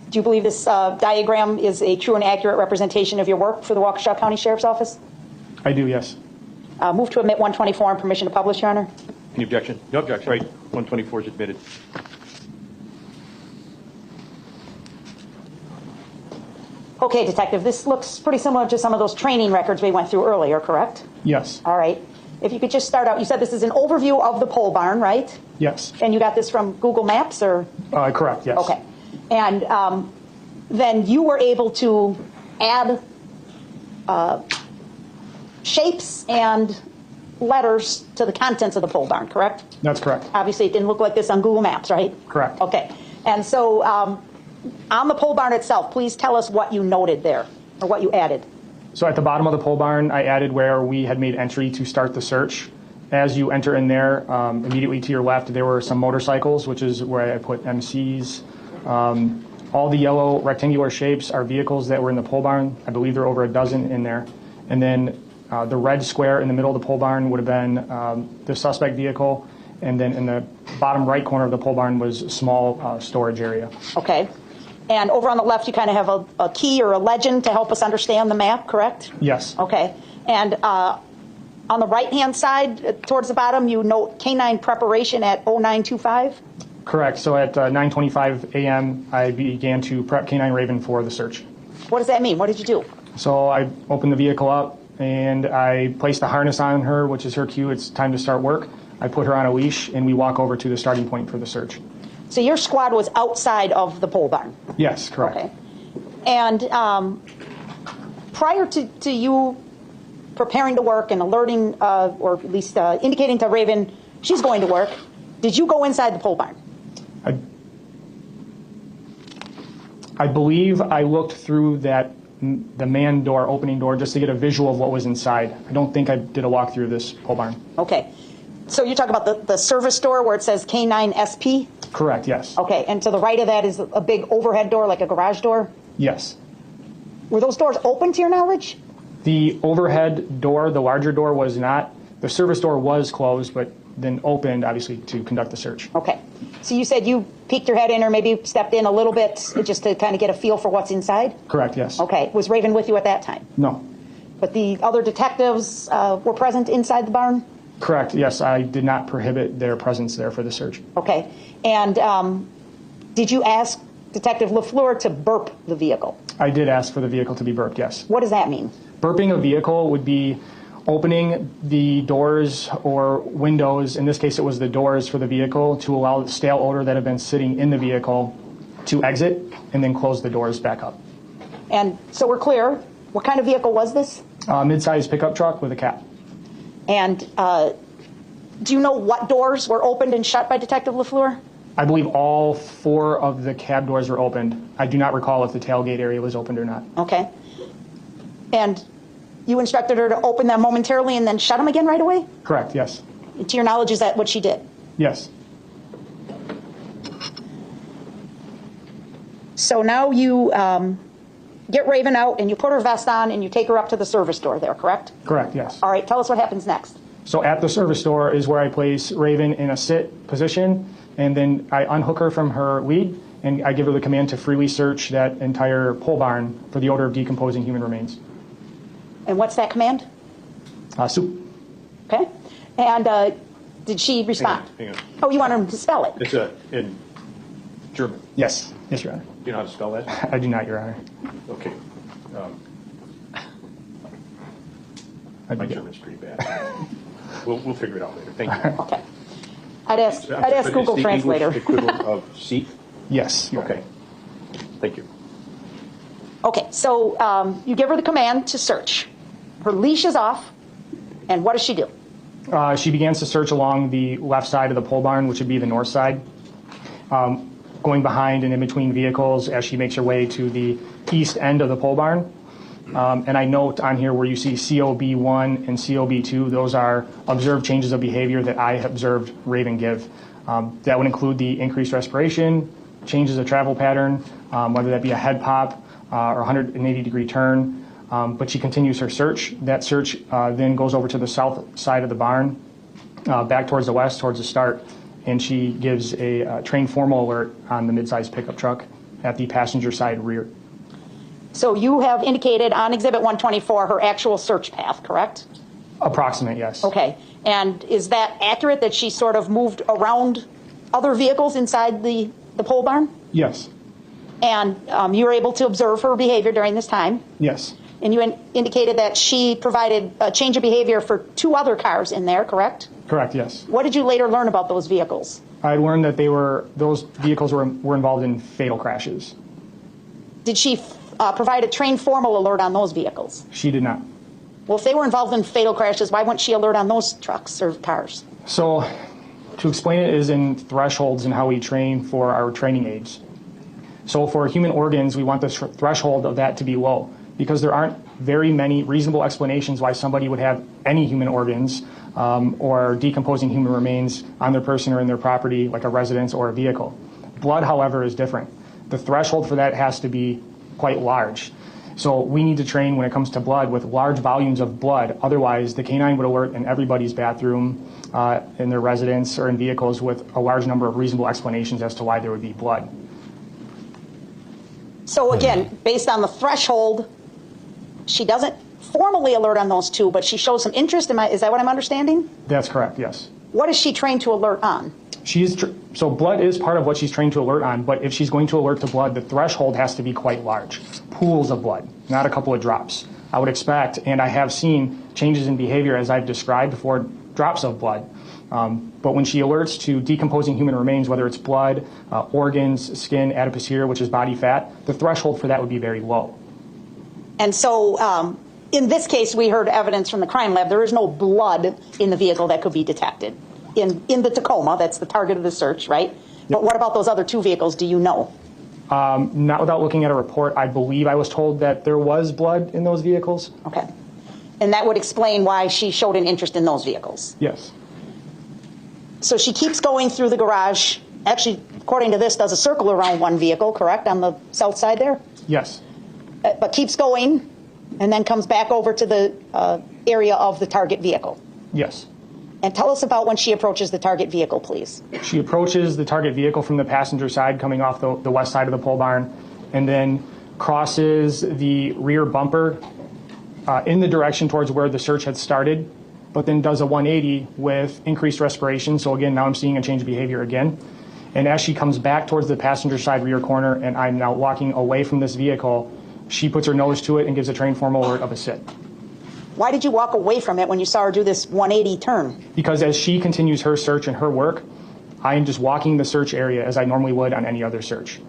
Do you believe this diagram is a true and accurate representation of your work for the Waukesha County Sheriff's Office? I do, yes. Move to admit 124 and permission to publish, Your Honor. Any objection? No objection. Right. 124 is admitted. Okay, Detective, this looks pretty similar to some of those training records we went through earlier, correct? Yes. All right. If you could just start out, you said this is an overview of the pole barn, right? Yes. And you got this from Google Maps, or? Correct, yes. Okay. And then you were able to add shapes and letters to the contents of the pole barn, correct? That's correct. Obviously, it didn't look like this on Google Maps, right? Correct. Okay. And so on the pole barn itself, please tell us what you noted there, or what you added. So at the bottom of the pole barn, I added where we had made entry to start the search. As you enter in there, immediately to your left, there were some motorcycles, which is where I put MCs. All the yellow rectangular shapes are vehicles that were in the pole barn. I believe there are over a dozen in there. And then the red square in the middle of the pole barn would have been the suspect vehicle. And then in the bottom right corner of the pole barn was a small storage area. Okay. And over on the left, you kind of have a key or a legend to help us understand the map, correct? Yes. Okay. And on the right-hand side, towards the bottom, you note K9 preparation at 0925? Correct. So at 9:25 a.m., I began to prep K9 Raven for the search. What does that mean? What did you do? So I opened the vehicle up, and I placed the harness on her, which is her cue. It's time to start work. I put her on a leash, and we walk over to the starting point for the search. So your squad was outside of the pole barn? Yes, correct. Okay. And prior to you preparing to work and alerting, or at least indicating to Raven she's going to work, did you go inside the pole barn? I believe I looked through the man door, opening door, just to get a visual of what was inside. I don't think I did a walkthrough of this pole barn. Okay. So you're talking about the service door where it says K9 SP? Correct, yes. Okay, and to the right of that is a big overhead door, like a garage door? Yes. Were those doors open to your knowledge? The overhead door, the larger door, was not. The service door was closed, but then opened, obviously, to conduct the search. Okay. So you said you peeked your head in or maybe stepped in a little bit just to kind of get a feel for what's inside? Correct, yes. Okay. Was Raven with you at that time? No. But the other detectives were present inside the barn? Correct, yes. I did not prohibit their presence there for the search. Okay. And did you ask Detective LaFleur to burp the vehicle? I did ask for the vehicle to be burped, yes. What does that mean? Burping a vehicle would be opening the doors or windows, in this case it was the doors for the vehicle, to allow the stale odor that had been sitting in the vehicle to exit, and then close the doors back up. And so we're clear, what kind of vehicle was this? Mid-sized pickup truck with a cab. And do you know what doors were opened and shut by Detective LaFleur? I believe all 4 of the cab doors were opened. I do not recall if the tailgate area was opened or not. Okay. And you instructed her to open them momentarily and then shut them again right away? Correct, yes. To your knowledge, is that what she did? Yes. So now you get Raven out and you put her vest on and you take her up to the service door there, correct? Correct, yes. All right, tell us what happens next. So at the service door is where I place Raven in a sit position, and then I unhook her from her lead, and I give her the command to freely search that entire pole barn for the odor of decomposing human remains. And what's that command? Soup. Okay. And did she respond? Hang on. Oh, you want him to spell it? It's in German. Yes. Yes, Your Honor. Do you know how to spell that? I do not, Your Honor. Okay. My German's pretty bad. We'll figure it out later. Thank you. Okay. I'd ask Google It's the Translator. English equivalent of seek? Yes. Okay. Thank you. Okay, so you give her the command to search. Her leash is off, and what does she do? She begins to search along the left side of the pole barn, which would be the north side, going behind and in between vehicles as she makes her way to the east end of the pole barn. And I note on here where you see COB1 and COB2, those are observed changes of behavior that I observed Raven give. That would include the increased respiration, changes of travel pattern, whether that be a head pop or 180-degree turn. But she continues her search. That search then goes over to the south side of the barn, back towards the west, towards the start, and she gives a trained formal alert on the mid-sized pickup truck at the passenger side rear. So you have indicated on Exhibit 124 her actual search path, correct? Approximate, yes. Okay. And is that accurate that she sort of moved around other vehicles inside the pole barn? Yes. And you were able to observe her behavior during this time? Yes. And you indicated that she provided a change of behavior for 2 other cars in there, correct? Correct, yes. What did you later learn about those vehicles? I learned that those vehicles were involved in fatal crashes. Did she provide a trained formal alert on those vehicles? She did not. Well, if they were involved in fatal crashes, why wouldn't she alert on those trucks or cars? So, to explain it is in thresholds and how we train for our training aids. So for human organs, we want the threshold of that to be low because there aren't very many reasonable explanations why somebody would have any human organs or decomposing human remains on their person or in their property, like a residence or a vehicle. Blood, however, is different. The threshold for that has to be quite large. So we need to train when it comes to blood with large volumes of blood. Otherwise, the canine would alert in everybody's bathroom, in their residence, or in vehicles with a large number of reasonable explanations as to why there would be blood. So again, based on the threshold, she doesn't formally alert on those 2, but she shows some interest. Is that what I'm understanding? That's correct, yes. What is she trained to alert on? So blood is part of what she's trained to alert on, but if she's going to alert to blood, the threshold has to be quite large. Pools of blood, not a couple of drops. I would expect, and I have seen changes in behavior as I've described before, drops of blood. But when she alerts to decomposing human remains, whether it's blood, organs, skin, adipose hair, which is body fat, the threshold for that would be very low. And so in this case, we heard evidence from the crime lab. There is no blood in the vehicle that could be detected. In the Tacoma, that's the target of the search, right? Yep. But what about those other 2 vehicles? Do you know? Not without looking at a report. I believe I was told that there was blood in those vehicles. Okay. And that would explain why she showed an interest in those vehicles? Yes. So she keeps going through the garage. Actually, according to this, does a circle around one vehicle, correct, on the south side there? Yes. But keeps going and then comes back over to the area of the target vehicle? Yes. And tell us about when she approaches the target vehicle, please. She approaches the target vehicle from the passenger side, coming off the west side of the pole barn, and then crosses the rear bumper in the direction towards where the search had started, but then does a 180 with increased respiration. So again, now I'm seeing a change of behavior again. And as she comes back towards the passenger side rear corner, and I'm now walking away from this vehicle, she puts her nose to it and gives a trained formal alert of a sit. Why did you walk away from it when you saw her do this 180 turn? Because as she continues her search and her work, I am just walking the search area as I normally would on any other search.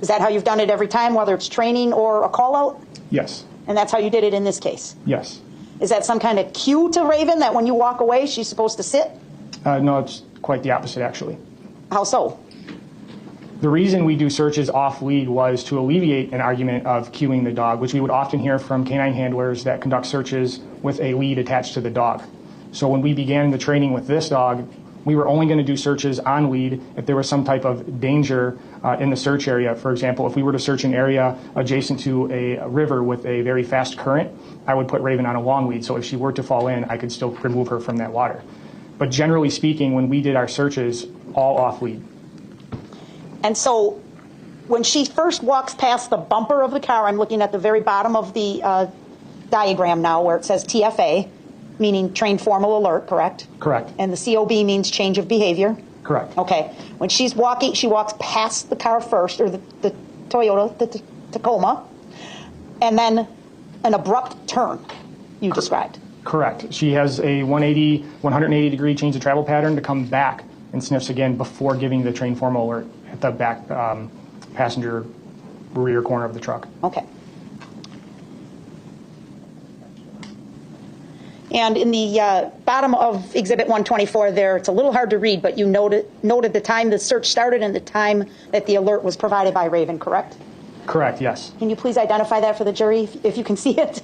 Is that how you've done it every time, whether it's training or a call out? Yes. And that's how you did it in this case? Yes. Is that some kind of cue to Raven that when you walk away, she's supposed to sit? No, it's quite the opposite, actually. How so? The reason we do searches off lead was to alleviate an argument of cueing the dog, which we would often hear from canine handlers that conduct searches with a lead attached to the dog. So when we began the training with this dog, we were only going to do searches on lead if there was some type of danger in the search area. For example, if we were to search an area adjacent to a river with a very fast current, I would put Raven on a long lead. So if she were to fall in, I could still remove her from that water. But generally speaking, when we did our searches, all off lead. And so when she first walks past the bumper of the car, I'm looking at the very bottom of the diagram now where it says TFA, meaning trained formal alert, correct? Correct. And the COB means change of behavior? Correct. Okay. When she's walking, she walks past the car first, or the Toyota, the Tacoma, and then an abrupt turn you described. Correct. She has a 180 degree change of travel pattern to come back and sniffs again before giving the trained formal alert at the back passenger rear corner of the truck. Okay. And in the bottom of Exhibit 124 there, it's a little hard to read, but you noted the time the search started and the time that the alert was provided by Raven, correct? Correct, yes. Can you please identify that for the jury if you can see it?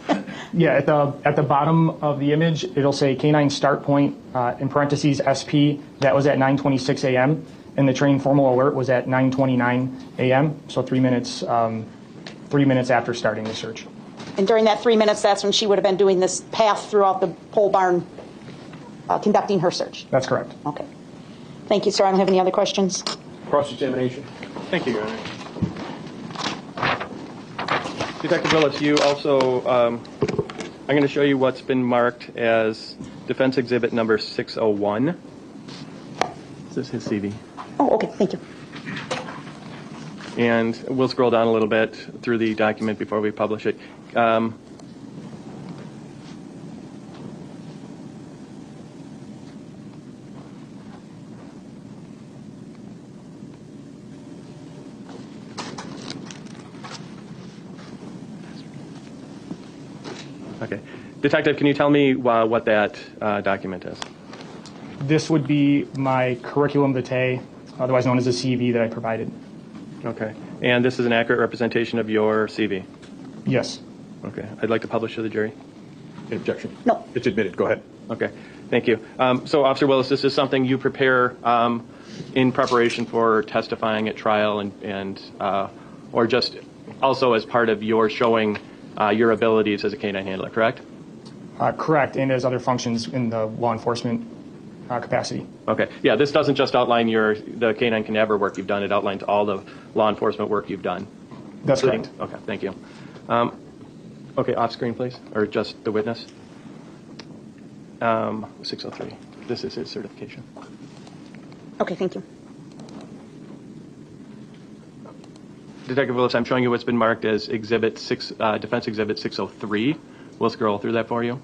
Yeah, at the bottom of the image, it'll say canine start point, in parentheses SP. That was at 9:26 a.m. and the train formal alert was at 9:29 a.m. So 3 minutes after starting the search. And during that 3 minutes, that's when she would have been doing this path throughout the pole barn, conducting her search. That's correct. Okay. Thank you, sir. I don't have any other questions. Cross-examination. Thank you, Your Honor. Detective Willis, you also, I'm going to show you what's been marked as Defense Exhibit number 601. This is his CV. Oh, okay. Thank you. And we'll scroll down a little bit through the document before we publish it. Okay. Detective, can you tell me what that document is? This would be my curriculum vitae, otherwise known as a CV that I provided. Okay. And this is an accurate representation of your CV? Yes. Okay. I'd like to publish to the jury. Any objection? No. It's admitted. Go ahead. Okay. Thank you. So, Officer Willis, this is something you prepare in preparation for testifying at trial and or just also as part of your showing your abilities as a canine handler, correct? Correct, and as other functions in the law enforcement capacity. Okay. Yeah, this doesn't just outline the canine cadaver work you've done. It outlines all the law enforcement work you've done. That's correct. Okay, thank you. Okay, off screen, please, or just the witness. 603. This is his certification. Okay, thank you. Detective Willis, I'm showing you what's been marked as Exhibit 6, Defense Exhibit 603. We'll scroll through that for you.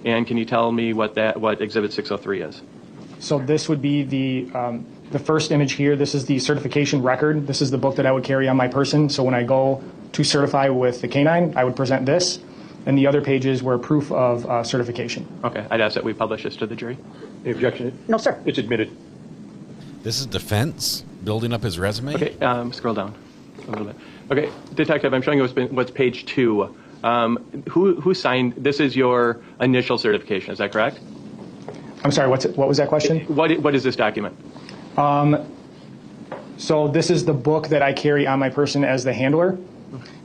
And can you tell me what Exhibit 603 is? So this would be the first image here. This is the certification record. This is the book that I would carry on my person. So when I go to certify with the canine, I would present this. And the other pages were proof of certification. Okay, I'd ask that we publish this to the jury. Any objection? No, sir. It's admitted. This is defense building up his resume? Okay, scroll down a little bit. Okay, Detective, I'm showing you what's page 2. Who signed? This is your initial certification, is that correct? I'm sorry, what was that question? What is this document? So this is the book that I carry on my person as the handler.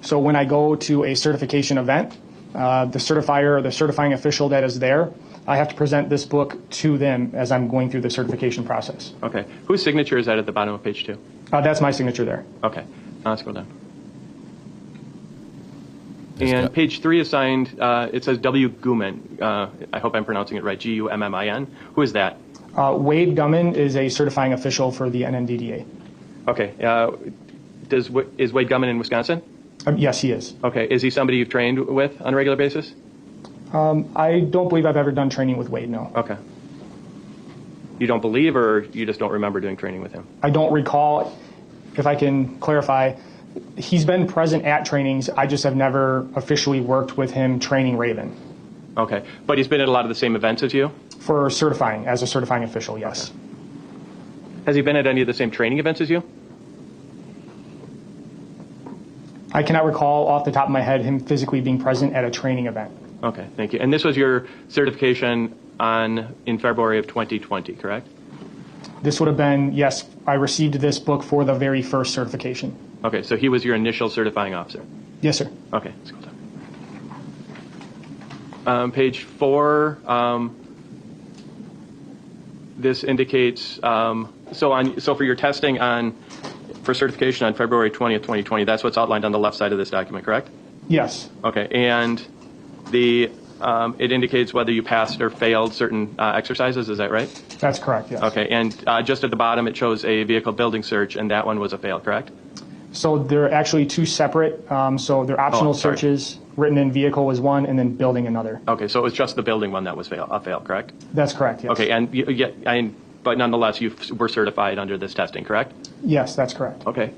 So when I go to a certification event, the certifier or the certifying official that is there, I have to present this book to them as I'm going through the certification process. Okay. Whose signature is that at the bottom of page 2? That's my signature there. Okay. Let's go down. And page 3 is signed, it says W. Gummin. I hope I'm pronouncing it right, Gummin. Who is that? Wade Gummin is a certifying official for the NNDDA. Okay. Is Wade Gummin in Wisconsin? Yes, he is. Okay. Is he somebody you've trained with on a regular basis? I don't believe I've ever done training with Wade, no. Okay. You don't believe, or you just don't remember doing training with him? I don't recall. If I can clarify, he's been present at trainings. I just have never officially worked with him training Raven. Okay. But he's been at a lot of the same events as you? For certifying, as a certifying official, yes. Okay. Has he been at any of the same training events as you? I cannot recall off the top of my head him physically being present at a training event. Okay, thank you. And this was your certification in February of 2020, correct? This would have been, yes, I received this book for the very first certification. Okay, so he was your initial certifying officer? Yes, sir. Okay, let's go down. Page 4, this indicates, so for your testing for certification on February 20th, 2020, that's what's outlined on the left side of this document, correct? Yes. Okay, and it indicates whether you passed or failed certain exercises, is that right? That's correct, yes. Okay, and just at the bottom it shows a vehicle building search, and that one was a fail, correct? So they're actually two separate, so they're optional searches. Written in vehicle was one, and then building another. Okay, so it was just the building one that was a fail, correct? That's correct, yes. Okay, and but nonetheless, you were certified under this testing, correct? Yes, that's correct. Okay.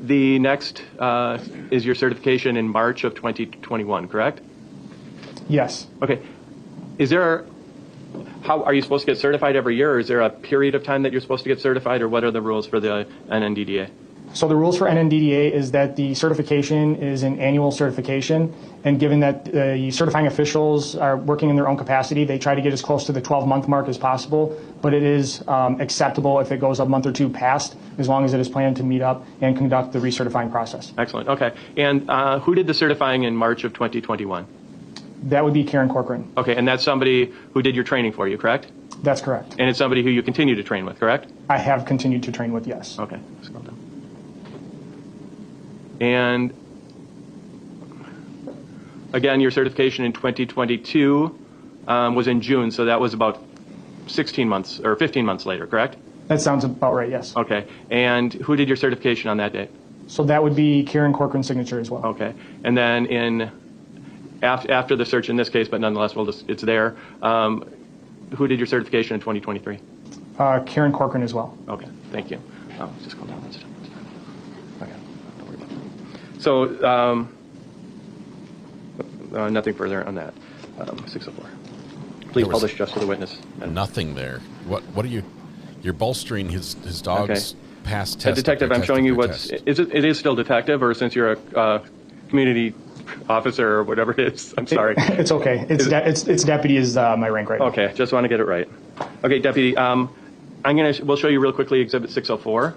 The next is your certification in March of 2021, correct? Yes. Okay. Is there how are you supposed to get certified every year, or is there a period of time that you're supposed to get certified, or what are the rules for the NNDDA? So the rules for NNDDA is that the certification is an annual certification, and given that the certifying officials are working in their own capacity, they try to get as close to the 12-month mark as possible, but it is acceptable if it goes a month or two past, as long as it is planned to meet up and conduct the recertifying process. Excellent. Okay. And who did the certifying in March of 2021? That would be Karen Corcoran. Okay, and that's somebody who did your training for you, correct? That's correct. And it's somebody who you continue to train with, correct? I have continued to train with, yes. Okay, scroll down. And again, your certification in 2022 was in June, so that was about 16 months or 15 months later, correct? That sounds about right, yes. Okay, and who did your certification on that date? So that would be Karen Corcoran's signature as well. Okay, and then after the search in this case, but nonetheless, it's there. Who did your certification in 2023? Karen Corcoran as well. Okay, thank you. Just go down. That's fine. Okay, don't worry about that. So, nothing further on that. 604. Please publish just to the witness. Nothing there. What are you? You're bolstering his dog's past test. Detective, I'm showing you what's. It is still detective, or since you're a community officer or whatever it is. I'm sorry. It's okay. It's deputy is my rank right now. Okay, just want to get it right. Okay, deputy. We'll show you real quickly Exhibit 604.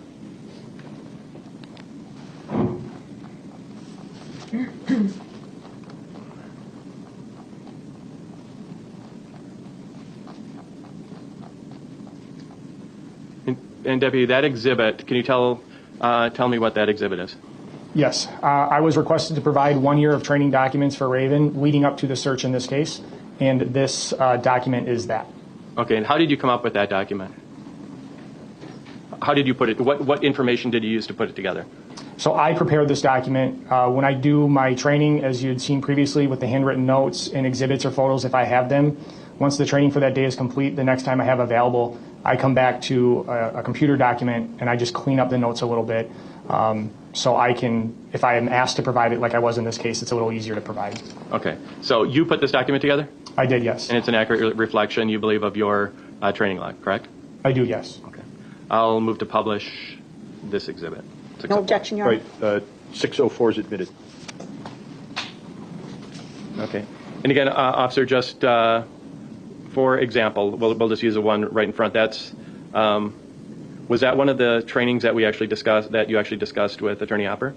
And deputy, that exhibit. Can you tell me what that exhibit is? Yes, I was requested to provide 1 year of training documents for Raven leading up to the search in this case, and this document is that. Okay, and how did you come up with that document? How did you put it? What information did you use to put it together? So I prepared this document. When I do my training, as you had seen previously with the handwritten notes and exhibits or photos if I have them, once the training for that day is complete, the next time I have available, I come back to a computer document and I just clean up the notes a little bit. So I can, if I am asked to provide it like I was in this case, it's a little easier to provide. Okay, so you put this document together? I did, yes. And it's an accurate reflection, you believe, of your training log, correct? I do, yes. Okay. I'll move to publish this exhibit. No objection, Your Honor. Right, 604 is admitted. Okay. And again, officer, just for example, we'll just use the one right in front. That's was that one of the trainings that you actually discussed with Attorney Hopper?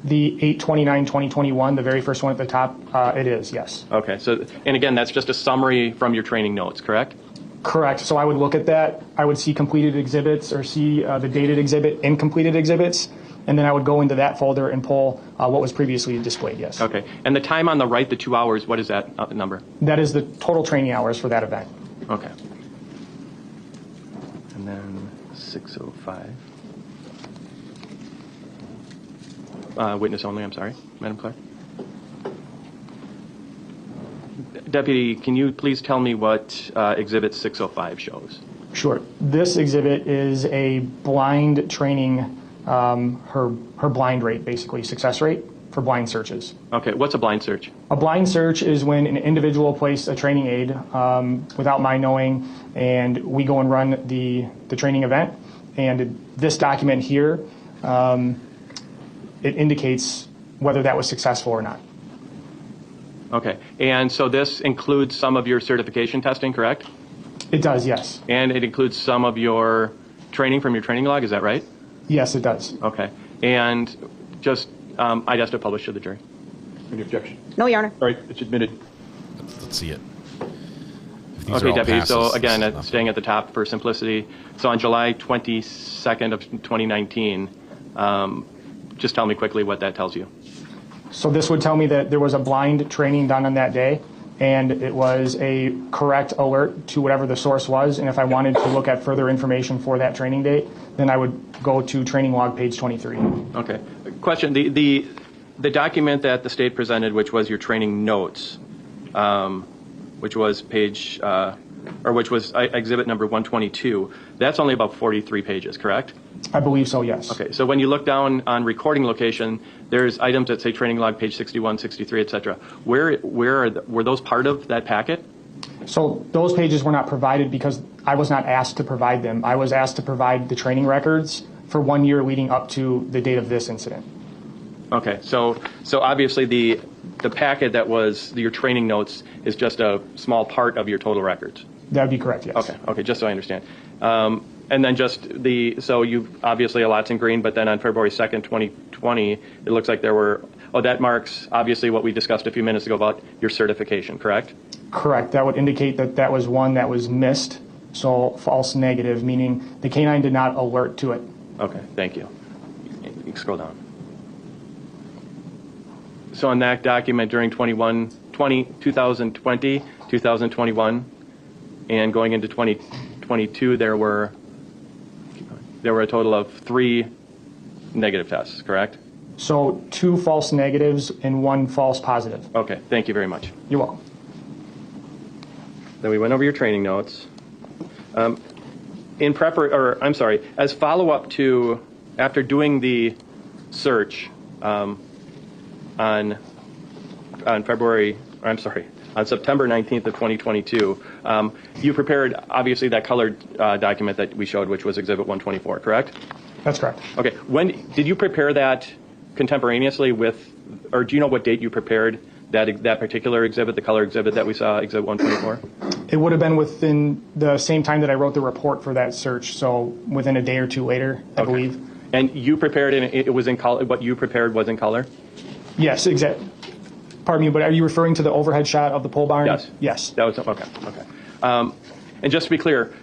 The 8/29/2021, the very first one at the top, it is, yes. Okay. So, and again, that's just a summary from your training notes, correct? Correct. So I would look at that. I would see completed exhibits or see the dated exhibit and completed exhibits, and then I would go into that folder and pull what was previously displayed, yes. Okay. And the time on the right, the 2 hours, what is that number? That is the total training hours for that event. Okay. And then 605. Witness only, I'm sorry, Madam Clerk. Deputy, can you please tell me what Exhibit 605 shows? Sure. This exhibit is a blind training, her blind rate, basically, success rate for blind searches. Okay, what's a blind search? A blind search is when an individual placed a training aid without my knowing, and we go and run the training event. And this document here, it indicates whether that was successful or not. Okay, and so this includes some of your certification testing, correct? It does, yes. And it includes some of your training from your training log, is that right? Yes, it does. Okay, and just, I'd ask to publish to the jury. Any objection? No, Your Honor. All right, it's admitted. Let's see it. Okay, Deputy, passes, so again, staying at the top for simplicity. So on July 22nd of 2019, just tell me quickly what that tells you. So this would tell me that there was a blind training done on that day, and it was a correct alert to whatever the source was. And if I wanted to look at further information for that training date, then I would go to training log page 23. Okay. Question, the document that the state presented, which was your training notes, which was exhibit number 122, that's only about 43 pages, correct? I believe so, yes. Okay, so when you look down on recording location, there's items that say training log page 61, 63, etc. Were those part of that packet? So those pages were not provided because I was not asked to provide them. I was asked to provide the training records for 1 year leading up to the date of this incident. Okay, so obviously the packet that was your training notes is just a small part of your total records. That would be correct, yes. Okay, just so I understand. And then so you've obviously a lot's in green, but then on February 2nd, 2020, it looks like there were, that marks obviously what we discussed a few minutes ago about your certification, correct? Correct. That would indicate that that was one that was missed, so false negative, meaning the canine did not alert to it. Okay, thank you. You can scroll down. So on that document during 2020, 2021, and going into 2022, there were a total of 3 negative tests, correct? So 2 false negatives and 1 false positive. Okay, thank you very much. You're welcome. Then we went over your training notes. As follow-up to after doing the search on September 19th of 2022, you prepared obviously that colored document that we showed, which was Exhibit 124, correct? That's correct. Okay. When did you prepare that contemporaneously with, or do you know what date you prepared that particular exhibit, the color exhibit that we saw, Exhibit 124? It would have been within the same time that I wrote the report for that search, so within a day or two later, I believe. And you prepared it was in color. What you prepared was in color? Yes, exactly. Pardon me, but are you referring to the overhead shot of the pole barn? Yes. Yes. That was okay. And just to be clear,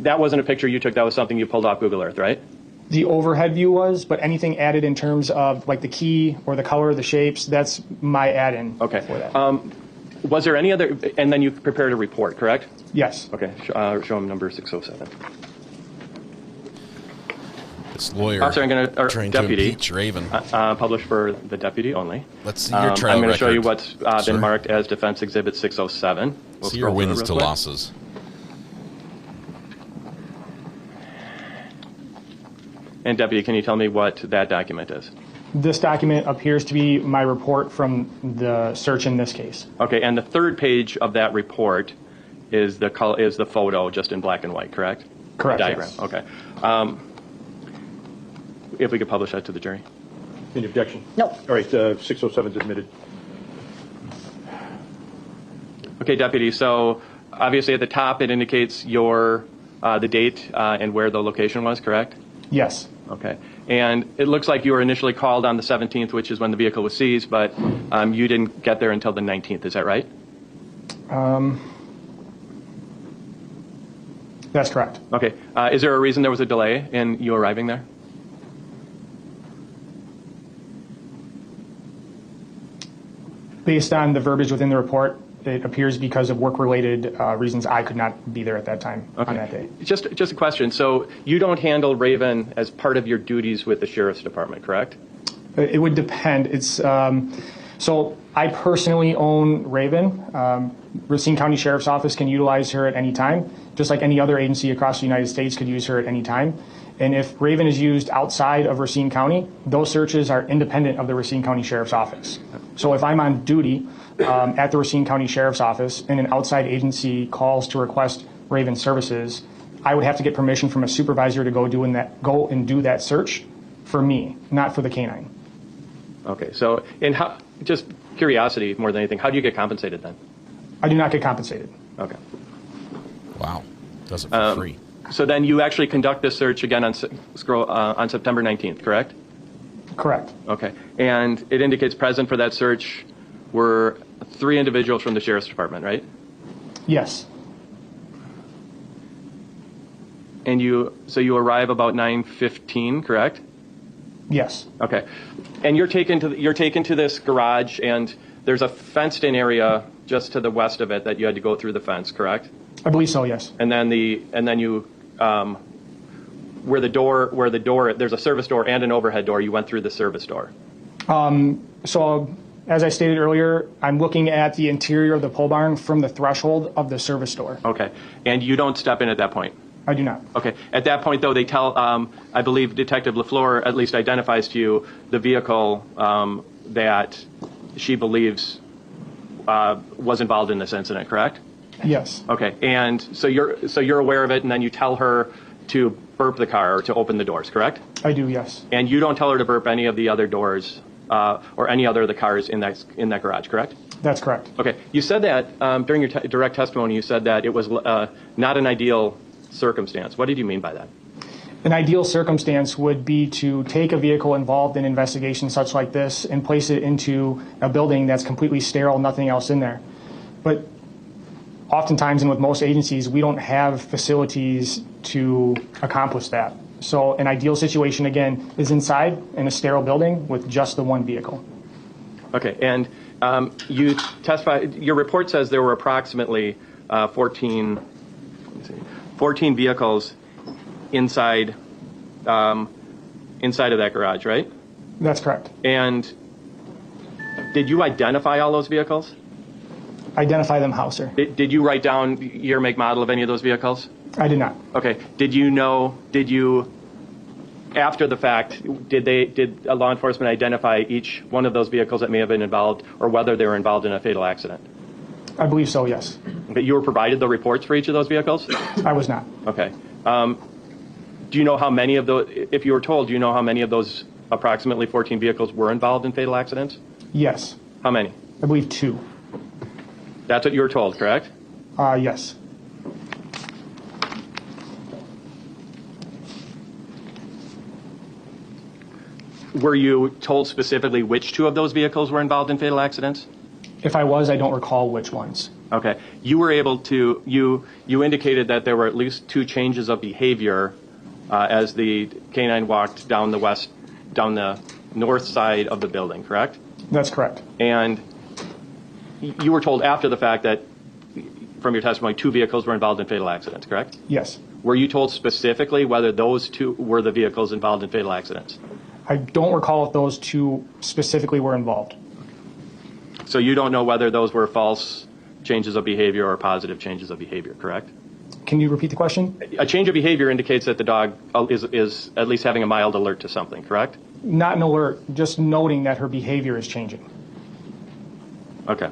that wasn't a picture you took. That was something you pulled off Google Earth, right? The overhead view was, but anything added in terms of like the key or the color of the shapes, that's my add-in for that. Was there any other, and then you prepared a report, correct? Yes. Okay, show him number 607. This lawyer trying deputy, to impeach Raven. Published for the deputy only. Let's see your trial I'm going to record, show you what's sir. been marked as Defense Exhibit 607. We'll see your scroll through wins real to quick. losses. And deputy, can you tell me what that document is? This document appears to be my report from the search in this case. Okay, and the third page of that report is the photo just in black and white, correct? Correct. The diagram. Yes. Okay. If we could publish that to the jury. Any objection? No. All right, 607 is admitted. Okay, deputy. So obviously at the top it indicates the date and where the location was, correct? Yes. Okay. And it looks like you were initially called on the 17th, which is when the vehicle was seized, but you didn't get there until the 19th. Is that right? That's correct. Okay. Is there a reason there was a delay in you arriving there? Based on the verbiage within the report, it appears because of work-related reasons I could not be there at that time on that day. Just a question. So you don't handle Raven as part of your duties with the Sheriff's Department, correct? It would depend. It's so I personally own Raven. Racine County Sheriff's Office can utilize her at any time, just like any other agency across the United States could use her at any time. And if Raven is used outside of Racine County, those searches are independent of the Racine County Sheriff's Office. So if I'm on duty at the Racine County Sheriff's Office and an outside agency calls to request Raven services, I would have to get permission from a supervisor to go and do that search for me, not for the canine. Okay. So, and how? Just curiosity more than anything. How do you get compensated then? I do not get compensated. Okay. Wow. Does it for free. So then you actually conduct this search again on September 19th, correct? Correct. Okay. And it indicates present for that search were 3 individuals from the Sheriff's Department, right? Yes. And so you arrive about 9:15, correct? Yes. Okay. And you're taken to this garage, and there's a fenced-in area just to the west of it that you had to go through the fence, correct? I believe so. Yes. And then you where the door there's a service door and an overhead door. You went through the service door. So as I stated earlier, I'm looking at the interior of the pole barn from the threshold of the service door. Okay. And you don't step in at that point? I do not. Okay. At that point, though, they tell, I believe Detective LaFleur at least identifies to you the vehicle that she believes was involved in this incident, correct? Yes. Okay, and so you're aware of it, and then you tell her to burp the car or to open the doors, correct? I do, yes. And you don't tell her to burp any of the other doors or any other of the cars in that garage, correct? That's correct. Okay, you said that during your direct testimony, you said that it was not an ideal circumstance. What did you mean by that? An ideal circumstance would be to take a vehicle involved in investigation such like this and place it into a building that's completely sterile, nothing else in there. But oftentimes, and with most agencies, we don't have facilities to accomplish that. So an ideal situation, again, is inside in a sterile building with just the one vehicle. Okay, and you testified, your report says there were approximately 14 vehicles inside of that garage, right? That's correct. And did you identify all those vehicles? Identify them how, sir? Did you write down year, make, model of any of those vehicles? I did not. Okay. After the fact, did law enforcement identify each one of those vehicles that may have been involved, or whether they were involved in a fatal accident? I believe so, yes. But you were provided the reports for each of those vehicles? I was not. Okay. Do you know how many of those, if you were told, do you know how many of those approximately 14 vehicles were involved in fatal accidents? Yes. How many? I believe 2. That's what you were told, correct? Yes. Were you told specifically which 2 of those vehicles were involved in fatal accidents? If I was, I don't recall which ones. Okay. You were able to, you indicated that there were at least 2 changes of behavior as the canine walked down the north side of the building, correct? That's correct. And you were told after the fact that, from your testimony, 2 vehicles were involved in fatal accidents, correct? Yes. Were you told specifically whether those 2 were the vehicles involved in fatal accidents? I don't recall if those 2 specifically were involved. So you don't know whether those were false changes of behavior or positive changes of behavior, correct? Can you repeat the question? A change of behavior indicates that the dog is at least having a mild alert to something, correct? Not an alert, just noting that her behavior is changing. Okay.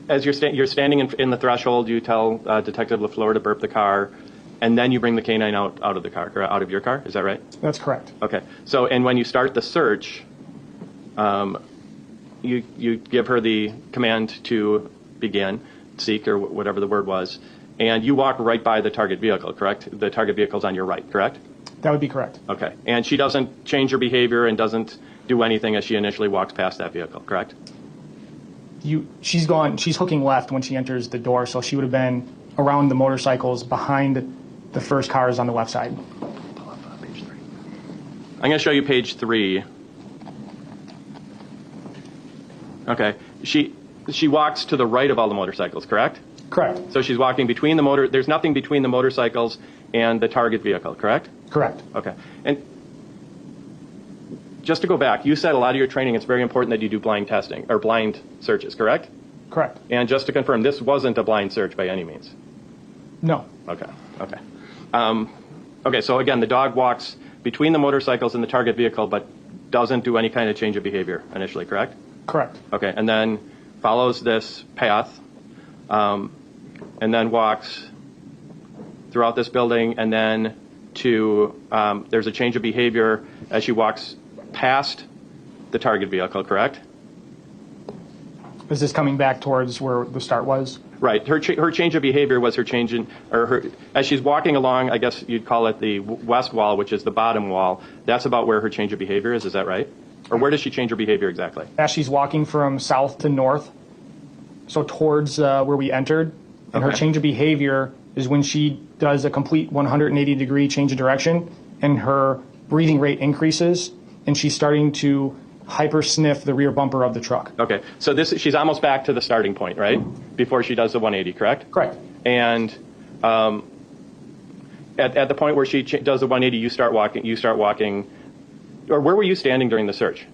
As you're standing in the threshold, you tell Detective LaFleur to burp the car, and then you bring the canine out of the car, out of your car. Is that right? That's correct. Okay. So, and when you start the search, you give her the command to begin, seek, or whatever the word was, and you walk right by the target vehicle, correct? The target vehicle's on your right, correct? That would be correct. Okay. And she doesn't change her behavior and doesn't do anything as she initially walks past that vehicle, correct? She's hooking left when she enters the door, so she would have been around the motorcycles behind the first cars on the left side. Pull up page 3. I'm going to show you page 3. Okay. She walks to the right of all the motorcycles, correct? Correct. So she's walking between there's nothing between the motorcycles and the target vehicle, correct? Correct. Okay. And just to go back, you said a lot of your training, it's very important that you do blind testing, or blind searches, correct? Correct. And just to confirm, this wasn't a blind search by any means? No. Okay. Okay, so again, the dog walks between the motorcycles and the target vehicle, but doesn't do any kind of change of behavior initially, correct? Correct. Okay, and then follows this path, and then walks throughout this building, and then there's a change of behavior as she walks past the target vehicle, correct? Is this coming back towards where the start was? Right. Her change of behavior was her change in, as she's walking along, I guess you'd call it the west wall, which is the bottom wall. That's about where her change of behavior is that right? Or where does she change her behavior exactly? As she's walking from south to north, so towards where we entered, and her change of behavior is when she does a complete 180-degree change of direction, and her breathing rate increases, and she's starting to hyper sniff the rear bumper of the truck. Okay, so she's almost back to the starting point, right? Before she does the 180, correct? Correct. And at the point where she does the 180, you start walking, or where were you standing during the search?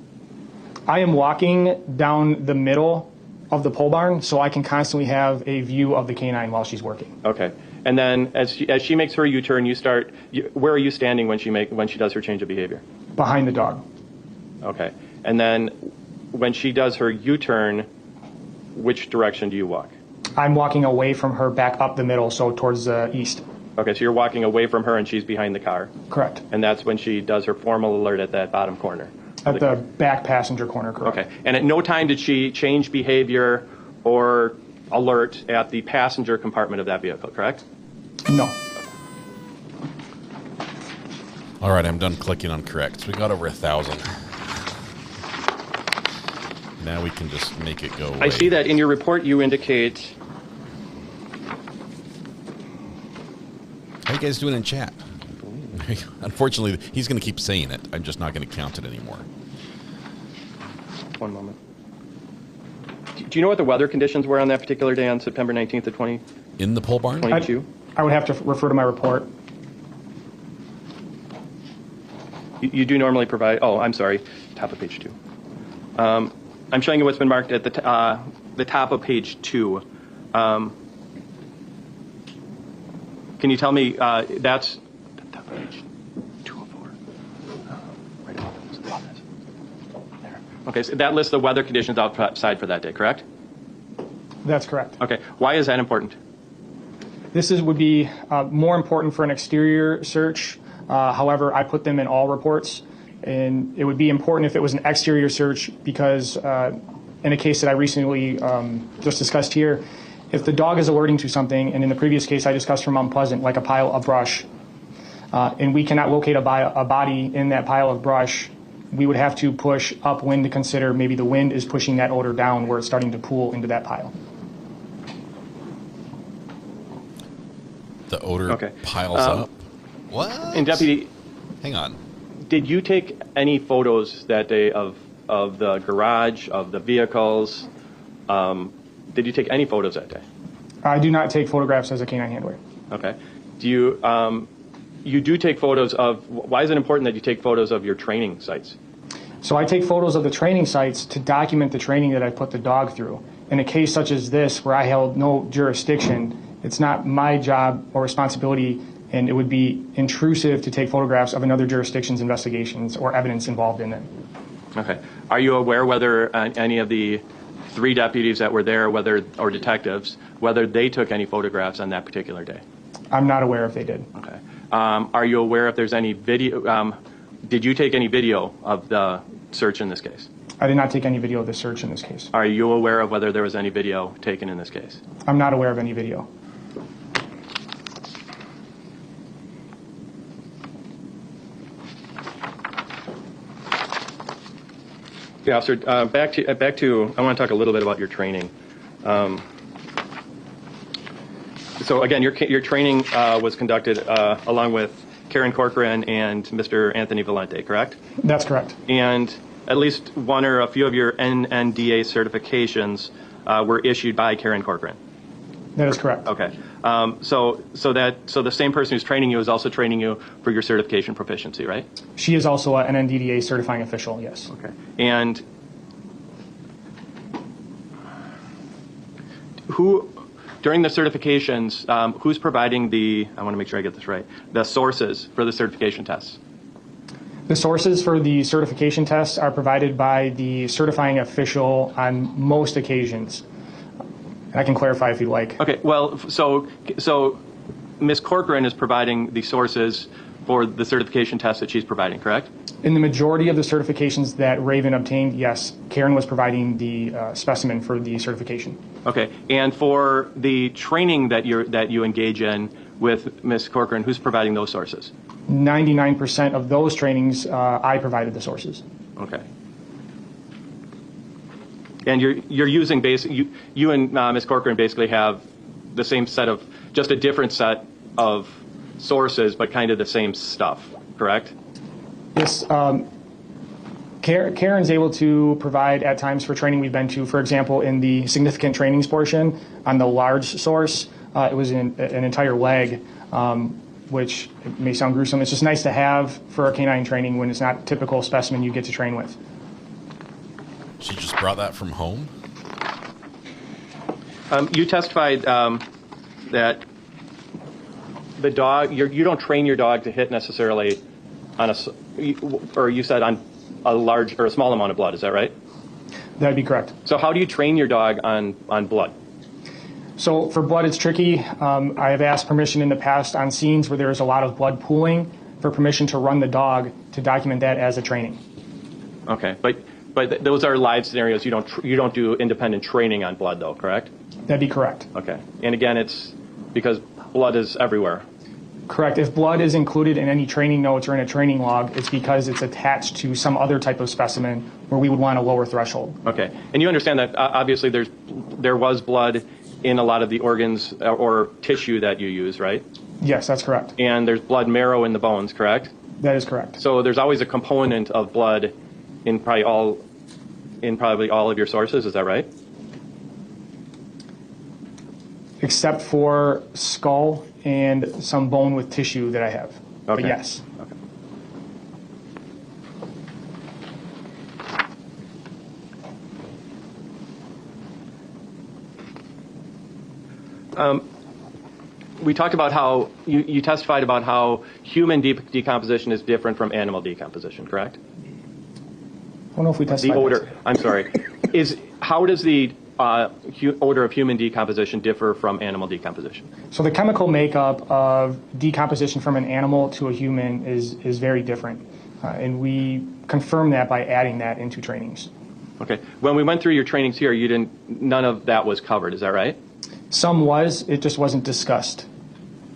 I am walking down the middle of the pole barn, so I can constantly have a view of the canine while she's working. Okay, and then as she makes her U-turn, where are you standing when she does her change of behavior? Behind the dog. Okay. And then when she does her U-turn, which direction do you walk? I'm walking away from her back up the middle, so towards the east. Okay, so you're walking away from her and she's behind the car. Correct. And that's when she does her formal alert at that bottom corner. At the back passenger corner, correct. Okay. And at no time did she change behavior or alert at the passenger compartment of that vehicle, correct? No. All right, I'm done clicking on correct. So we got over 1,000. Now we can just make it go away. I see that in your report you indicate... How you guys doing in chat? Unfortunately, he's going to keep saying it. I'm just not going to count it anymore. One moment. Do you know what the weather conditions were on that particular day on September 19th of 20? In the pole barn? 22? I would have to refer to my report. You do normally provide... Oh, I'm sorry. Top of page 2. I'm showing you what's been marked at the top of page 2. Can you tell me that's top of page 204? Right above this. There. Okay, so that lists the weather conditions outside for that day, correct? That's correct. Okay, why is that important? This would be more important for an exterior search. However, I put them in all reports. And it would be important if it was an exterior search because in a case that I recently just discussed here, if the dog is alerting to something, and in the previous case I discussed from Mount Pleasant, like a pile of brush, and we cannot locate a body in that pile of brush, we would have to push upwind to consider maybe the wind is pushing that odor down where it's starting to pool into that pile. The odor piles up? What? And Deputy... Hang on. Did you take any photos that day of the garage, of the vehicles? Did you take any photos that day? I do not take photographs as a canine handler. Okay. Do you you do take photos of? Why is it important that you take photos of your training sites? So I take photos of the training sites to document the training that I put the dog through. In a case such as this, where I held no jurisdiction, it's not my job or responsibility, and it would be intrusive to take photographs of another jurisdiction's investigations or evidence involved in them. Okay. Are you aware whether any of the 3 deputies that were there, or detectives, whether they took any photographs on that particular day? I'm not aware if they did. Okay. Are you aware if there's any video? Did you take any video of the search in this case? I did not take any video of the search in this case. Are you aware of whether there was any video taken in this case? I'm not aware of any video. Yeah, officer. Back to. I want to talk a little bit about your training. So again, your training was conducted along with Karen Corcoran and Mr. Anthony Valente, correct? That's correct. And at least one or a few of your NNDA certifications were issued by Karen Corcoran. That is correct. Okay. So the same person who's training you is also training you for your certification proficiency, right? She is also an NNDA certifying official, yes. Okay. And who, during the certifications, who's providing I want to make sure I get this right, the sources for the certification tests? The sources for the certification tests are provided by the certifying official on most occasions. I can clarify if you'd like. Okay, well, so Ms. Corcoran is providing the sources for the certification tests that she's providing, correct? In the majority of the certifications that Raven obtained, yes, Karen was providing the specimen for the certification. Okay, and for the training that you engage in with Ms. Corcoran, who's providing those sources? 99% of those trainings, I provided the sources. Okay. And you're using you and Ms. Corcoran basically have the same set of, just a different set of sources, but kind of the same stuff, correct? Yes. Karen's able to provide at times for training we've been to. For example, in the significant trainings portion on the large source, it was an entire leg, which may sound gruesome. It's just nice to have for a canine training when it's not typical specimen you get to train with. She just brought that from home? You testified that the dog, you don't train your dog to hit necessarily on or you said on a large or a small amount of blood. Is that right? That'd be correct. So how do you train your dog on blood? So for blood, it's tricky. I have asked permission in the past on scenes where there is a lot of blood pooling for permission to run the dog to document that as a training. Okay, but those are live scenarios. You don't do independent training on blood, though, correct? That'd be correct. Okay, and again, it's because blood is everywhere. Correct. If blood is included in any training notes or in a training log, it's because it's attached to some other type of specimen where we would want a lower threshold. Okay, and you understand that obviously there was blood in a lot of the organs or tissue that you use, right? Yes, that's correct. And there's blood marrow in the bones, correct? That is correct. So there's always a component of blood in probably all of your sources. Is that right? Except for skull and some bone with tissue that I have. Okay. But yes. Okay. We talked about how you testified about how human decomposition is different from animal decomposition, correct? I don't know if we testified. The odor. I'm sorry. How does the odor of human decomposition differ from animal decomposition? So the chemical makeup of decomposition from an animal to a human is very different, and we confirm that by adding that into trainings. Okay. When we went through your trainings here, none of that was covered. Is that right? Some was. It just wasn't discussed.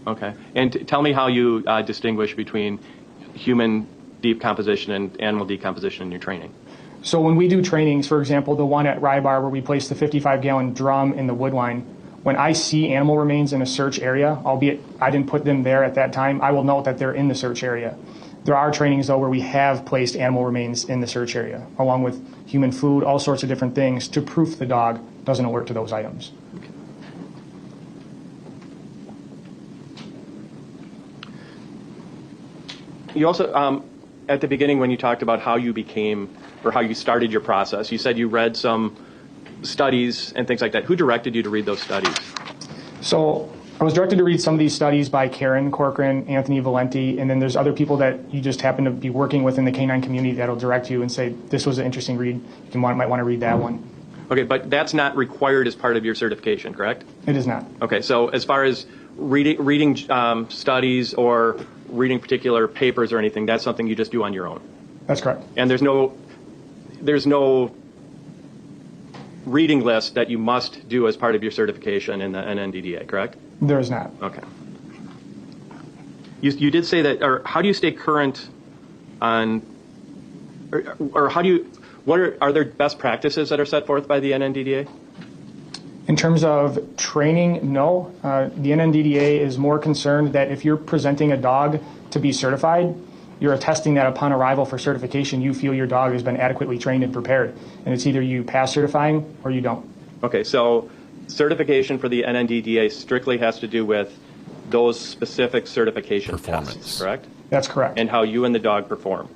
Okay. And tell me how you distinguish between human decomposition and animal decomposition in your training. So when we do trainings, for example, the one at Rybar where we place the 55-gallon drum in the wood line, when I see animal remains in a search area, albeit I didn't put them there at that time, I will note that they're in the search area. There are trainings, though, where we have placed animal remains in the search area, along with human food, all sorts of different things, to proof the dog doesn't alert to those items. Okay. You also, at the beginning when you talked about how you became, or how you started your process, you said you read some studies and things like that. Who directed you to read those studies? So I was directed to read some of these studies by Karen Corcoran, Anthony Valenti, and then there's other people that you just happen to be working with in the canine community that'll direct you and say, this was an interesting read, you might want to read that one. Okay, but that's not required as part of your certification, correct? It is not. Okay, so as far as reading studies or reading particular papers or anything, that's something you just do on your own? That's correct. And there's no reading list that you must do as part of your certification in the NNDDA, correct? There is not. Okay. You did say that, or how do you stay current on, or how do you, are there best practices that are set forth by the NNDDA? In terms of training, no. The NNDDA is more concerned that if you're presenting a dog to be certified, you're attesting that upon arrival for certification, you feel your dog has been adequately trained and prepared. And it's either you pass certifying or you don't. Okay, so certification for the NNDDA strictly has to do with those specific certification tests, correct? That's correct. And how you and the dog perform.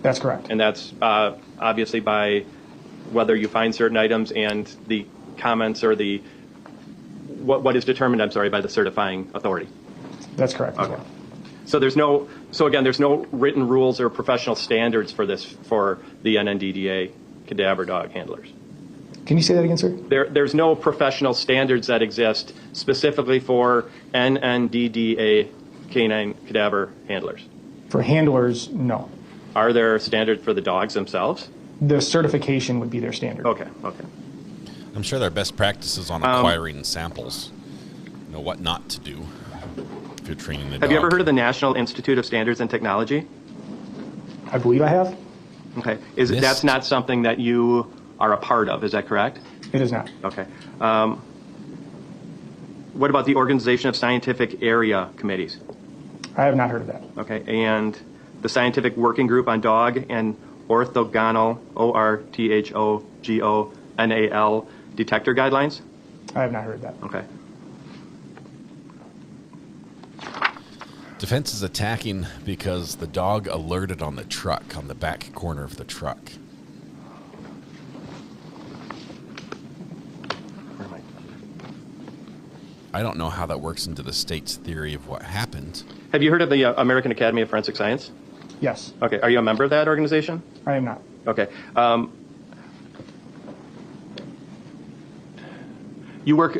That's correct. And that's obviously by whether you find certain items and the comments or the what is determined, I'm sorry, by the certifying authority. That's correct. Okay. So there's no written rules or professional standards for this for the NNDDA cadaver dog handlers. Can you say that again, sir? There's no professional standards that exist specifically for NNDDA canine cadaver handlers. For handlers, no. Are there standards for the dogs themselves? The certification would be their standard. Okay, okay. I'm sure there are best practices on acquiring samples. You know what not to do if you're training the dog. Have you ever heard of the National Institute of Standards and Technology? I believe I have. Okay. That's not something that you are a part of, is that correct? It is not. Okay. What about the Organization of Scientific Area Committees? I have not heard of that. Okay. And the Scientific Working Group on Dog and Orthogonal, ORTHOGONAL, detector guidelines? I have not heard that. Okay. Defense is attacking because the dog alerted on the truck, on the back corner of the truck. Where am I don't know how that works into the state's theory of what happened. Have you heard of the American Academy of Forensic Science? Yes. Okay. Are you a member of that organization? I am not. Okay. You work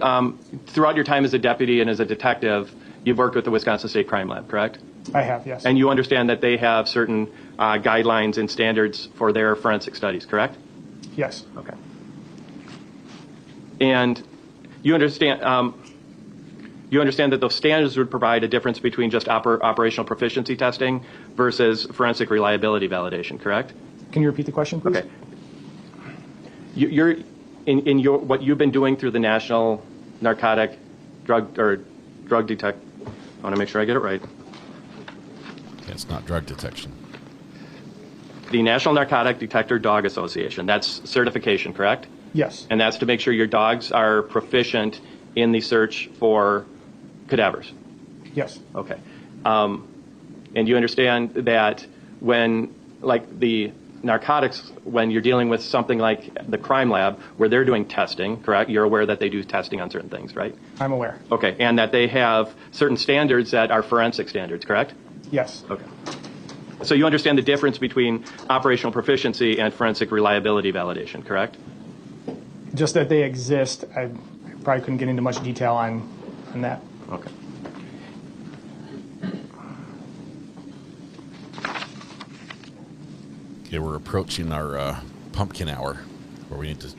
throughout your time as a deputy and as a detective. You've worked with the Wisconsin State Crime Lab, correct? I have, yes. And you understand that they have certain guidelines and standards for their forensic studies, correct? Yes. Okay. And you understand that those standards would provide a difference between just operational proficiency testing versus forensic reliability validation, correct? Can you repeat the question, please? Okay. You're in your what you've been doing through the National Narcotic Drug Detect. I want to make sure I get it right. It's not drug detection. The National Narcotic Detector Dog Association. That's certification, correct? Yes. And that's to make sure your dogs are proficient in the search for cadavers. Yes. Okay. And you understand that when, like the narcotics, when you're dealing with something like the crime lab, where they're doing testing, correct? You're aware that they do testing on certain things, right? I'm aware. Okay. And that they have certain standards that are forensic standards, correct? Yes. Okay. So you understand the difference between operational proficiency and forensic reliability validation, correct? Just that they exist. I probably couldn't get into much detail on that. Okay. Okay, we're approaching our pumpkin hour, where we need to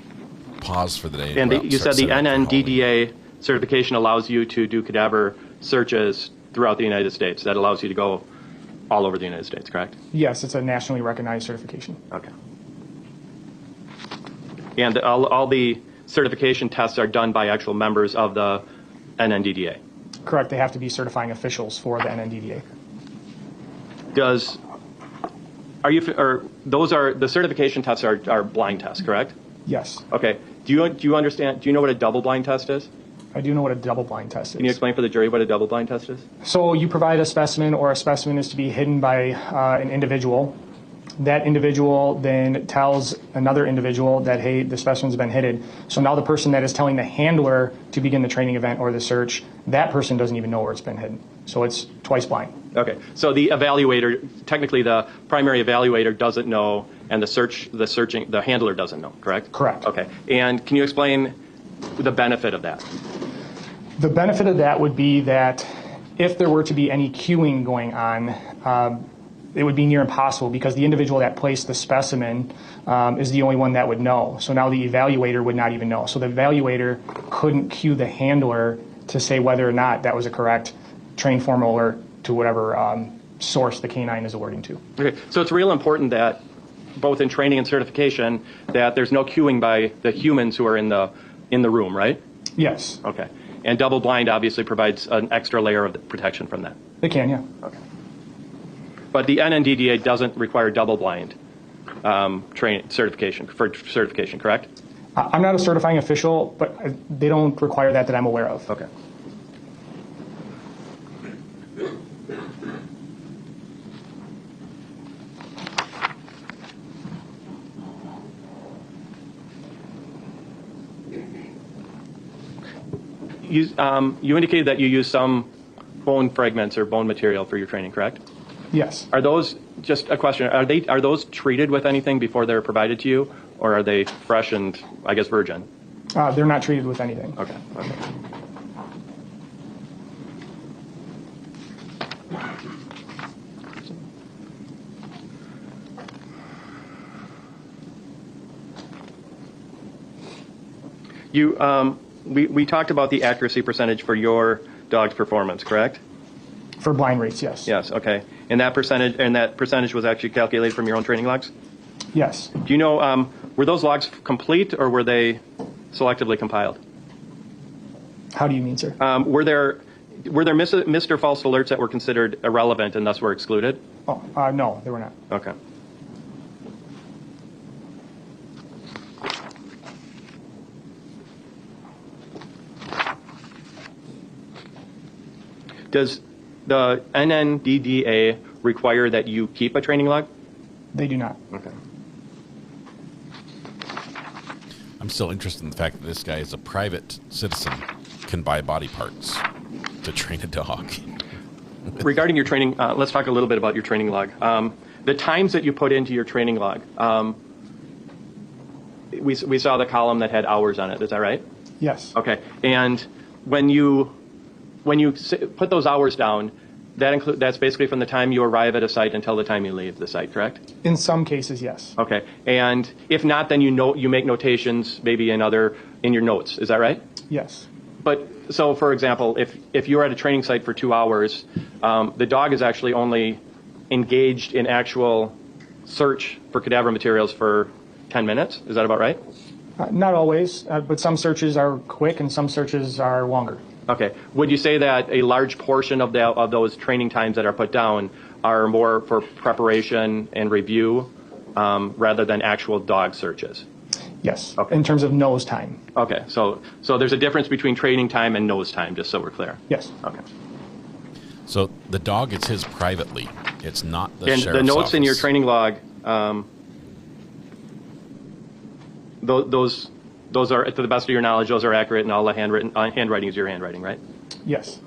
pause for the day. And go out you start said the setting up for NNDDA certification allows you to do cadaver searches throughout the United States. That allows you to go all over the United States, correct? Yes, it's a nationally recognized certification. Okay. And all the certification tests are done by actual members of the NNDDA? Correct. They have to be certifying officials for the NNDDA. The certification tests are blind tests, correct? Yes. Okay. Do you understand? Do you know what a double blind test is? I do know what a double blind test is. Can you explain for the jury what a double blind test is? So you provide a specimen, or a specimen is to be hidden by an individual. That individual then tells another individual that, hey, the specimen's been hidden. So now the person that is telling the handler to begin the training event or the search, that person doesn't even know where it's been hidden. So it's twice blind. Okay. So the evaluator, technically the primary evaluator doesn't know, and the handler doesn't know, correct? Correct. Okay. And can you explain the benefit of that? The benefit of that would be that if there were to be any queuing going on, it would be near impossible, because the individual that placed the specimen is the only one that would know. So now the evaluator would not even know. So the evaluator couldn't cue the handler to say whether or not that was a correct train formal alert to whatever source the canine is alerting to. Okay. So it's real important that both in training and certification that there's no queuing by the humans who are in the room, right? Yes. Okay. And double blind obviously provides an extra layer of protection from that. It can, yeah. Okay. But the NNDDA doesn't require double blind certification, correct? I'm not a certifying official, but they don't require that I'm aware of. Okay. You indicated that you use some bone fragments or bone material for your training, correct? Yes. Are those, just a question, are those treated with anything before they're provided to you, or are they fresh and, I guess, virgin? They're not treated with anything. Okay. We talked about the accuracy percentage for your dog's performance, correct? For blind rates, yes. Yes, okay. And that percentage was actually calculated from your own training logs? Yes. Do you know, were those logs complete, or were they selectively compiled? How do you mean, sir? Were there Mr. False alerts that were considered irrelevant and thus were excluded? Oh, no, they were not. Okay. Does the NNDDA require that you keep a training log? They do not. Okay. I'm still interested in the fact that this guy is a private citizen, can buy body parts to train a dog. Regarding your training, let's talk a little bit about your training log. the times that you put into your training log, we saw the column that had hours on it. Is that right? Yes. Okay. And when you put those hours down, that's basically from the time you arrive at a site until the time you leave the site, correct? In some cases, yes. Okay. And if not, then you make notations maybe in your notes. Is that right? Yes. But so, for example, if you're at a training site for 2 hours, the dog is actually only engaged in actual search for cadaver materials for 10 minutes. Is that about right? Not always, but some searches are quick and some searches are longer. Okay. Would you say that a large portion of those training times that are put down are more for preparation and review rather than actual dog searches? Yes. Okay. In terms of nose time. Okay. So there's a difference between training time and nose time, just so we're clear. Yes. Okay. So the dog gets his privately. It's not the and sheriff's the notes office. in your training log, those are, to the best of your knowledge, those are accurate, and all the handwriting is your handwriting, right? Yes.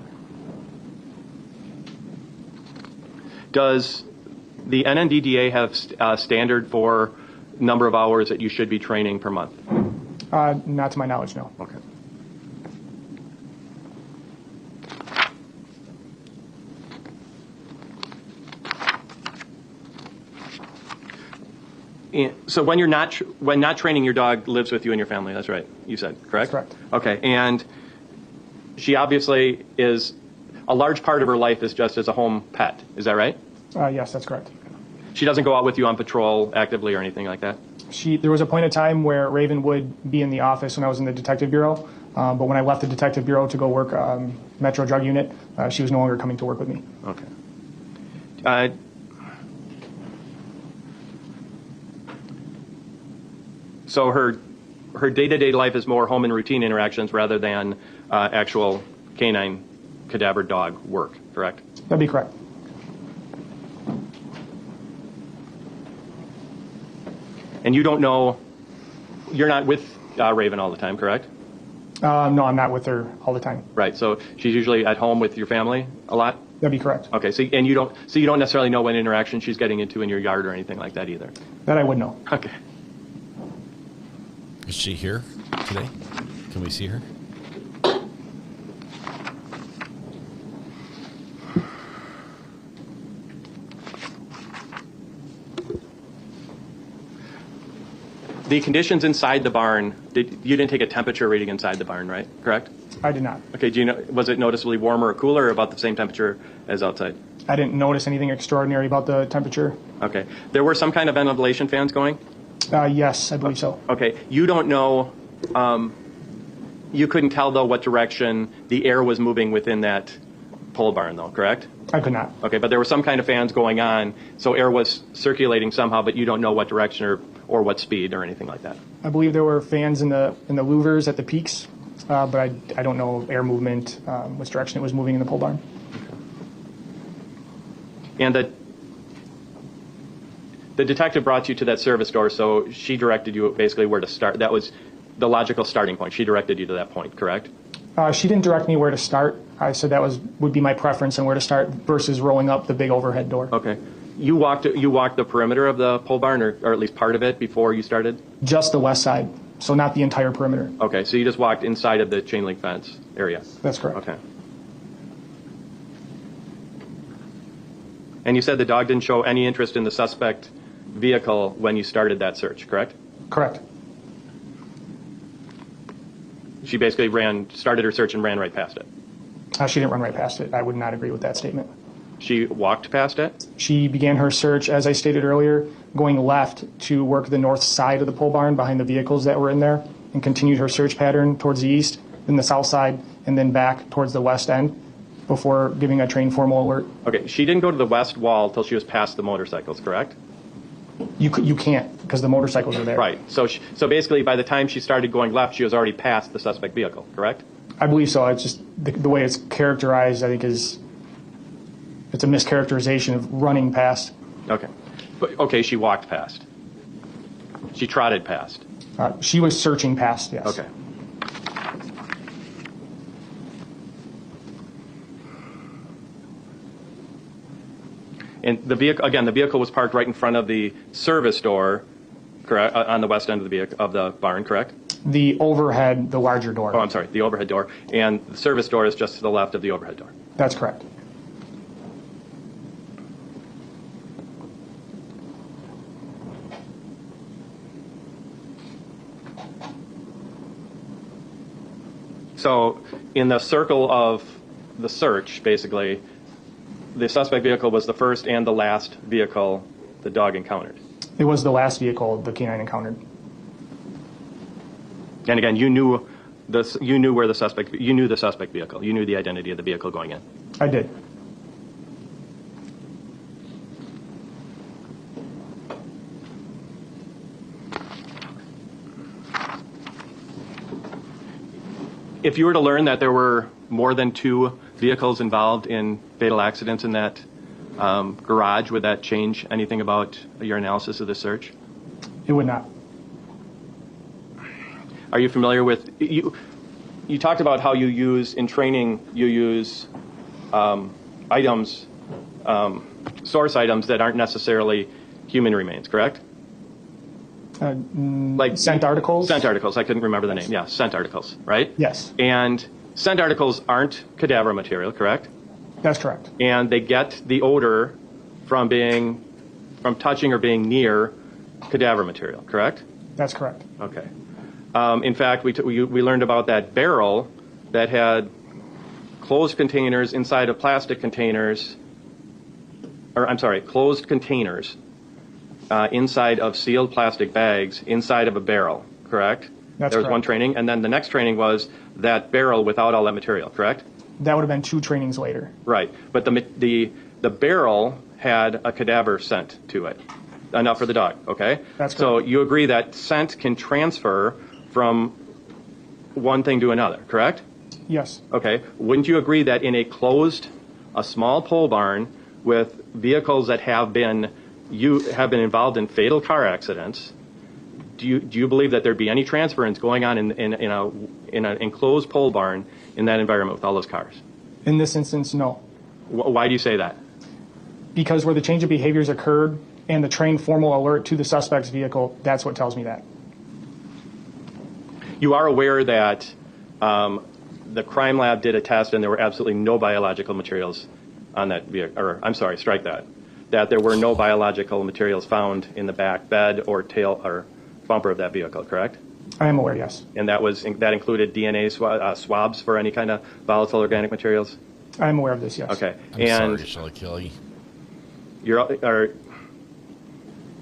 Does the NNDDA have a standard for number of hours that you should be training per month? Not to my knowledge, no. Okay. So when not training, your dog lives with you and your family. That's right. You said, correct? That's correct. Okay. And she obviously is a large part of her life is just as a home pet. Is that right? Yes, that's correct. She doesn't go out with you on patrol actively or anything like that? There was a point in time where Raven would be in the office when I was in the detective bureau, but when I left the detective bureau to go work Metro Drug Unit, she was no longer coming to work with me. Okay. So her day-to-day life is more home and routine interactions rather than actual canine cadaver dog work, correct? That'd be correct. And you don't know, you're not with Raven all the time, correct? No, I'm not with her all the time. Right. So she's usually at home with your family a lot? That'd be correct. Okay. So you don't necessarily know what interaction she's getting into in your yard or anything like that either? That I would know. Okay. Is she here today? Can we see her? The conditions inside the barn, you didn't take a temperature reading inside the barn, right? Correct? I did not. Okay. Was it noticeably warmer or cooler or about the same temperature as outside? I didn't notice anything extraordinary about the temperature. Okay. There were some kind of ventilation fans going? Yes, I believe so. Okay. You don't know, you couldn't tell, though, what direction the air was moving within that pole barn, though, correct? I could not. Okay, but there were some kind of fans going on, so air was circulating somehow, but you don't know what direction or what speed or anything like that. I believe there were fans in the louvers at the peaks, but I don't know air movement, which direction it was moving in the pole barn. And the detective brought you to that service door, so she directed you basically where to start. That was the logical starting point. She directed you to that point, correct? She didn't direct me where to start. I said that would be my preference on where to start versus rolling up the big overhead door. Okay. You walked the perimeter of the pole barn, or at least part of it, before you started? Just the west side, so not the entire perimeter. Okay, so you just walked inside of the chain link fence area? That's correct. Okay. And you said the dog didn't show any interest in the suspect vehicle when you started that search, correct? Correct. She basically started her search and ran right past it? She didn't run right past it. I would not agree with that statement. She walked past it? She began her search, as I stated earlier, going left to work the north side of the pole barn behind the vehicles that were in there, and continued her search pattern towards the east, then the south side, and then back towards the west end before giving a trained formal alert. Okay, she didn't go to the west wall until she was past the motorcycles, correct? You can't, because the motorcycles are there. Right. So basically, by the time she started going left, she was already past the suspect vehicle, correct? I believe so. It's just the way it's characterized, I think, it's a mischaracterization of running past. Okay. Okay, she walked past. She trotted past. She was searching past, yes. Okay. And the vehicle was parked right in front of the service door, correct, on the west end of the barn, correct? The overhead, the larger door. Oh, I'm sorry, the overhead door. And the service door is just to the left of the overhead door. That's correct. So in the circle of the search, basically, the suspect vehicle was the first and the last vehicle the dog encountered. It was the last vehicle the canine encountered. And again, you knew the suspect vehicle. You knew the identity of the vehicle going in. I did. If you were to learn that there were more than 2 vehicles involved in fatal accidents in that garage, would that change anything about your analysis of the search? It would not. Are you familiar with, you talked about how you use, in training, you use items, source items that aren't necessarily human remains, correct? Like scent articles? Scent articles. I couldn't remember the name. Yeah, scent articles, right? Yes. And scent articles aren't cadaver material, correct? That's correct. And they get the odor from touching or being near cadaver material, correct? That's correct. Okay. In fact, we learned about that barrel that had closed containers inside of plastic containers, closed containers inside of sealed plastic bags inside of a barrel, correct? That's There was correct. one training, and then the next training was that barrel without all that material, correct? That would have been 2 trainings later. Right, but the barrel had a cadaver scent to it, enough for the dog, okay? That's correct. So you agree that scent can transfer from one thing to another, correct? Yes. Okay, wouldn't you agree that in a small pole barn with vehicles that have been involved in fatal car accidents, do you believe that there'd be any transference going on in an enclosed pole barn in that environment with all those cars? In this instance, no. Why do you say that? Because where the change of behaviors occurred and the trained formal alert to the suspect's vehicle, that's what tells me that. You are aware that the crime lab did a test and there were absolutely no biological materials on that vehicle, or I'm sorry, strike that. That there were no biological materials found in the back bed or tail or bumper of that vehicle, correct? I am aware, yes. And that included DNA swabs for any kind of volatile organic materials? I am aware of this, yes. Okay. I'm sorry, shall I kill you?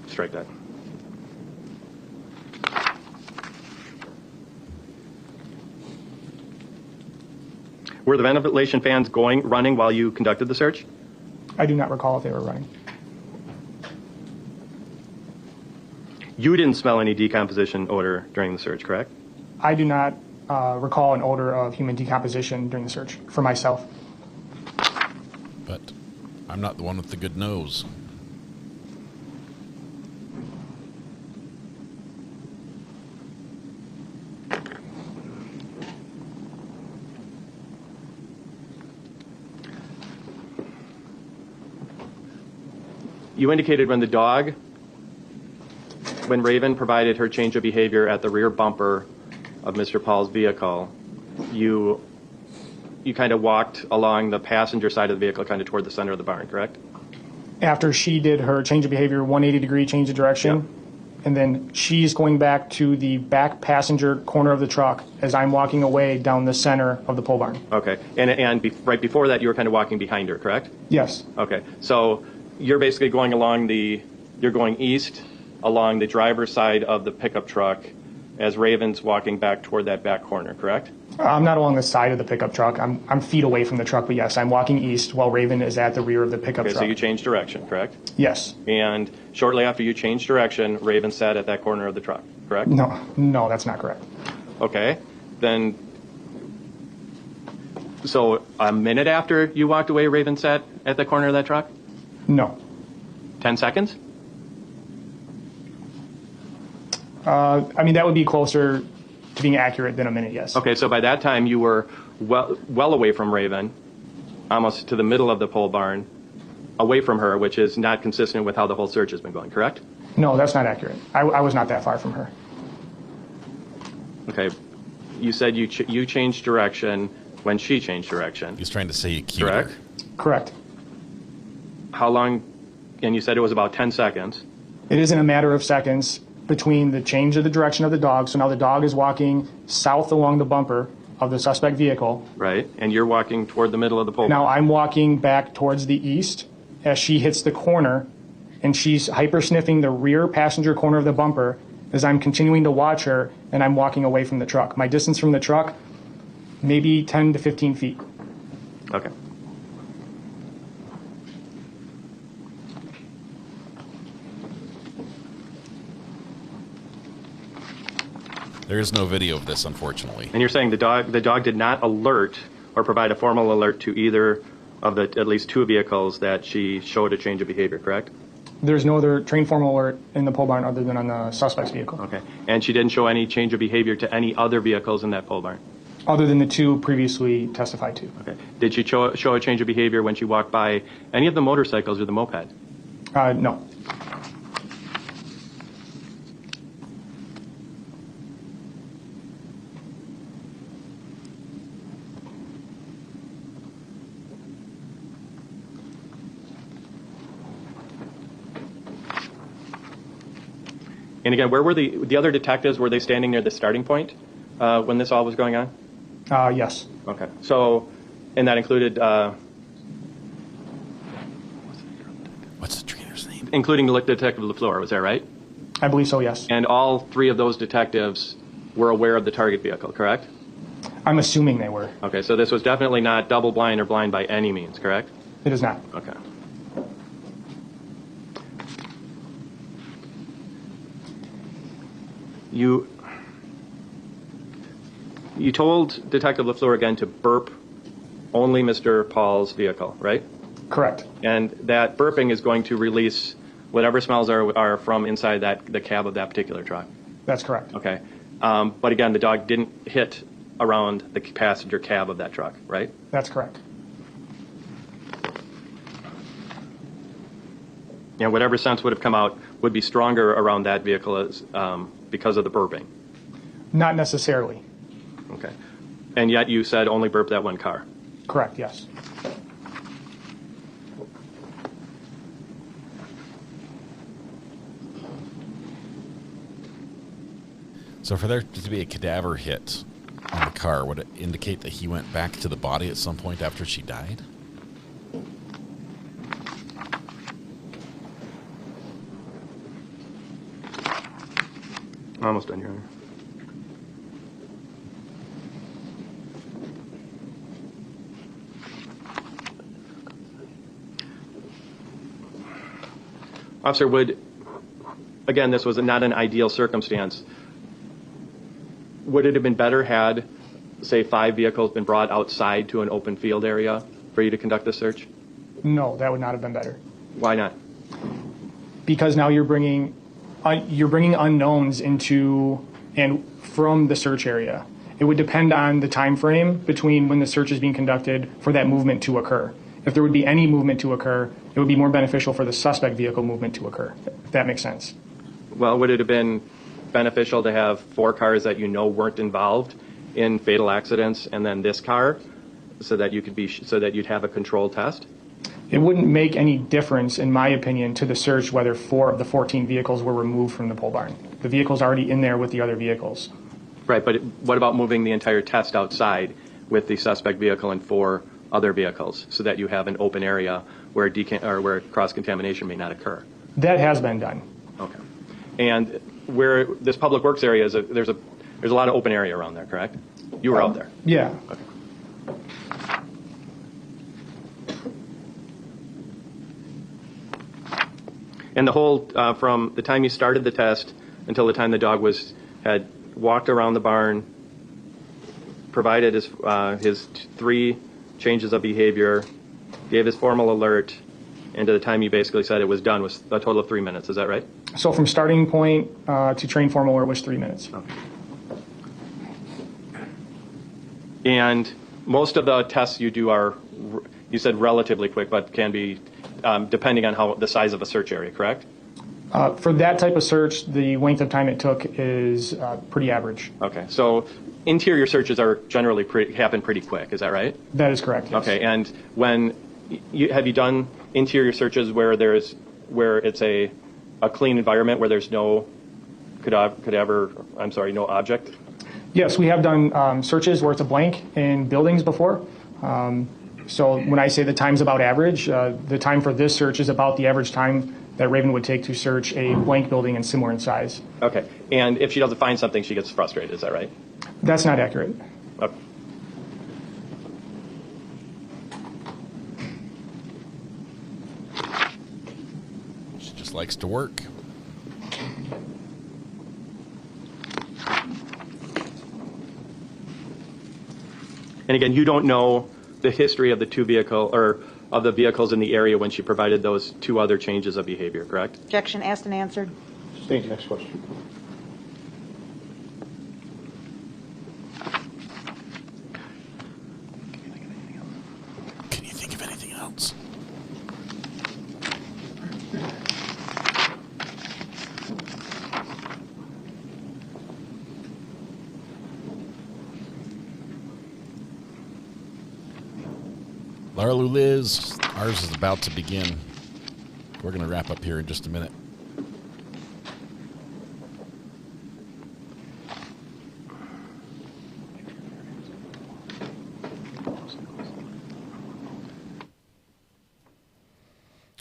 Strike that. Were the ventilation fans running while you conducted the search? I do not recall if they were running. You didn't smell any decomposition odor during the search, correct? I do not recall an odor of human decomposition during the search for myself. But I'm not the one with the good nose. You indicated when Raven provided her change of behavior at the rear bumper of Mr. Pahl's vehicle, you kind of walked along the passenger side of the vehicle, kind of toward the center of the barn, correct? After she did her change of behavior, 180-degree change of direction, Yep. and then she's going back to the back passenger corner of the truck as I'm walking away down the center of the pole barn. Okay. Right before that, you were kind of walking behind her, correct? Yes. Okay. So you're basically going east along the driver's side of the pickup truck as Raven's walking back toward that back corner, correct? I'm not along the side of the pickup truck. I'm feet away from the truck, but yes, I'm walking east while Raven is at the rear of the pickup Okay, truck. so you changed direction, correct? Yes. And shortly after you changed direction, Raven sat at that corner of the truck, correct? No, that's not correct. Okay. Then, so a minute after you walked away, Raven sat at the corner of that truck? No. 10 seconds? That would be closer to being accurate than a minute, yes. Okay, so by that time you were well away from Raven, almost to the middle of the pole barn, away from her, which is not consistent with how the whole search has been going, correct? No, that's not accurate. I was not that far from her. Okay. You said you changed direction when she changed direction. He's trying to say you cued correct? her. Correct. How long? And you said it was about 10 seconds. It isn't a matter of seconds between the change of the direction of the dog. So now the dog is walking south along the bumper of the suspect vehicle. Right. And you're walking toward the middle of the pole. Now I'm walking back towards the east as she hits the corner, and she's hyper sniffing the rear passenger corner of the bumper as I'm continuing to watch her, and I'm walking away from the truck. My distance from the truck, maybe 10 to 15 feet. Okay. There is no video of this, unfortunately. And you're saying the dog did not alert or provide a formal alert to either of the at least two vehicles that she showed a change of behavior, correct? There's no other trained formal alert in the pole barn other than on the suspect's vehicle. Okay. And she didn't show any change of behavior to any other vehicles in that pole barn? Other than the two previously testified to. Okay. Did she show a change of behavior when she walked by any of the motorcycles or the moped? No. And again, where were the other detectives? Were they standing near the starting point when this all was going on? Yes. Okay. So, and that included... What's the trainer's name? Including the Detective LaFleur, was that right? I believe so, yes. And all three of those detectives were aware of the target vehicle, correct? I'm assuming they were. Okay, so this was definitely not double blind or blind by any means, correct? It is not. Okay. You told Detective LaFleur again to burp only Mr. Pahl's vehicle, right? Correct. And that burping is going to release whatever smells are from inside the cab of that particular truck. That's correct. Okay. But again, the dog didn't hit around the passenger cab of that truck, right? That's correct. And whatever scents would have come out would be stronger around that vehicle as, because of the burping. Not necessarily. Okay. And yet you said only burp that one car. Correct, yes. So for there to be a cadaver hit on the car, would it indicate that he went back to the body at some point after she died? Almost done, Your Honor. Officer Wood, again, this was not an ideal circumstance. Would it have been better had, say, 5 vehicles been brought outside to an open field area for you to conduct the search? No, that would not have been better. Why not? Because now you're bringing unknowns into and from the search area. It would depend on the time frame between when the search is being conducted for that movement to occur. If there would be any movement to occur, it would be more beneficial for the suspect vehicle movement to occur, if that makes sense. Well, would it have been beneficial to have 4 cars that you know weren't involved in fatal accidents and then this car so that you could so that you'd have a controlled test? It wouldn't make any difference, in my opinion, to the search whether 4 of the 14 vehicles were removed from the pole barn. The vehicle's already in there with the other vehicles. Right, but what about moving the entire test outside with the suspect vehicle and 4 other vehicles so that you have an open area where where cross-contamination may not occur? That has been done. Okay. And where this public works area is, there's a lot of open area around there, correct? You were out there. Yeah. Okay. And the whole, from the time you started the test until the time the dog had walked around the barn, provided his 3 changes of behavior, gave his formal alert, and to the time you basically said it was done was a total of 3 minutes. Is that right? So from starting point to train formal alert was 3 minutes. Okay. And most of the tests you do are, you said relatively quick, but can be depending on how the size of a search area, correct? For that type of search, the length of time it took is pretty average. Okay, so interior searches are generally happen pretty quick. Is that right? That is correct. Yes. Okay, and when have you done interior searches where it's a clean environment where there's no no object? Yes, we have done searches where it's a blank in buildings before. So when I say the time's about average, the time for this search is about the average time that Raven would take to search a blank building and similar in size. Okay, and if she doesn't find something, she gets frustrated. Is that right? That's not accurate. Okay. She just likes to work. And again, you don't know the history of the of the vehicles in the area when she provided those 2 other changes of behavior, correct? Objection asked and answered. Thank you. Next question. Can you think of anything else? Larlu Liz, ours is about to begin. We're going to wrap up here in just a minute.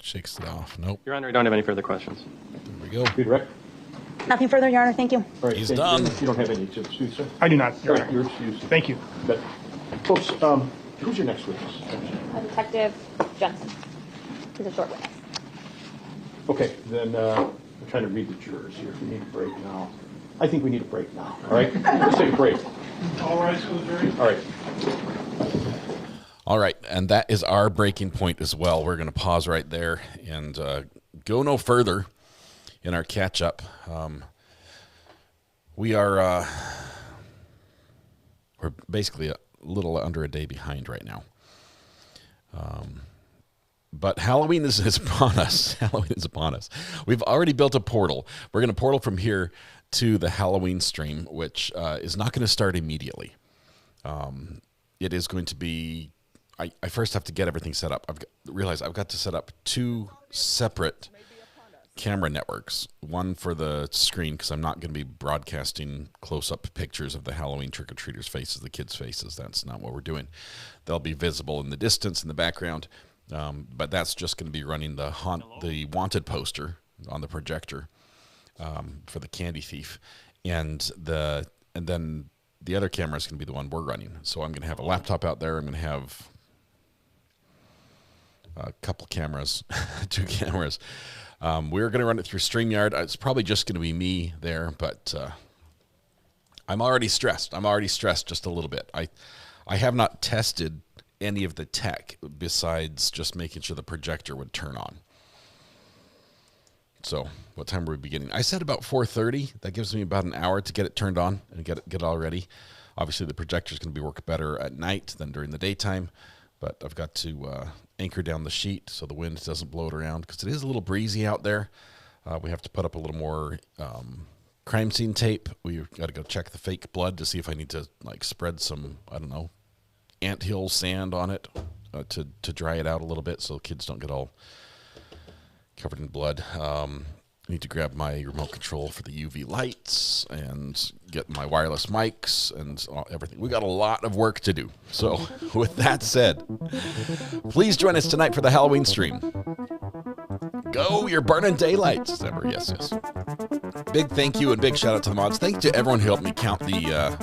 Shakes it off. Nope. Your Honor, I don't have any further questions. There we go. Redirect. Nothing further, Your Honor. Thank you. All right, He's thank done. You don't have any to excuse, sir? I do not, Your All right, Honor. you're excused. Thank you. But, folks, who's your next witness? Detective Johnson. He's a short witness. Okay, then I'm trying to read the jurors here. If we need a break now. I think we need a break now. All right? Let's take a break. All right, so very. All right. All right, and that is our breaking point as well. We're going to pause right there and go no further in our catch-up. We're basically a little under a day behind right now. But Halloween is upon us. Halloween is upon us. We've already built a portal. We're going to portal from here to the Halloween stream, which is not going to start immediately. It is going to be... I first have to get everything set up. I've got to set up 2 separate camera networks. One for the screen, because I'm not going to be broadcasting close-up pictures of the Halloween trick-or-treaters' faces, the kids' faces. That's not what we're doing. They'll be visible in the distance, in the background, but that's just going to be running the wanted poster on the projector for the candy thief, and then the other camera is going to be the one we're running. So I'm going to have a laptop out there. I'm going to have a couple cameras, 2 cameras. We're going to run it through StreamYard. It's probably just going to be me there, but I'm already stressed. I'm already stressed just a little bit. I have not tested any of the tech besides just making sure the projector would turn on. So what time are we beginning? I said about 4:30. That gives me about an hour to get it turned on and get it all ready. Obviously, the projector is going to work better at night than during the daytime, but I've got to anchor down the sheet so the wind doesn't blow it around, because it is a little breezy out there. We have to put up a little more crime scene tape. We've got to go check the fake blood to see if I need to spread some, I don't know, anthill sand on it to dry it out a little bit so kids don't get all covered in blood. I need to grab my remote control for the UV lights and get my wireless mics and everything. We got a lot of work to do. So with that said, please join us tonight for the Halloween stream. Go, you're burning daylight. December, yes. Big thank you and big shout out to the mods. Thank you to everyone who helped me count the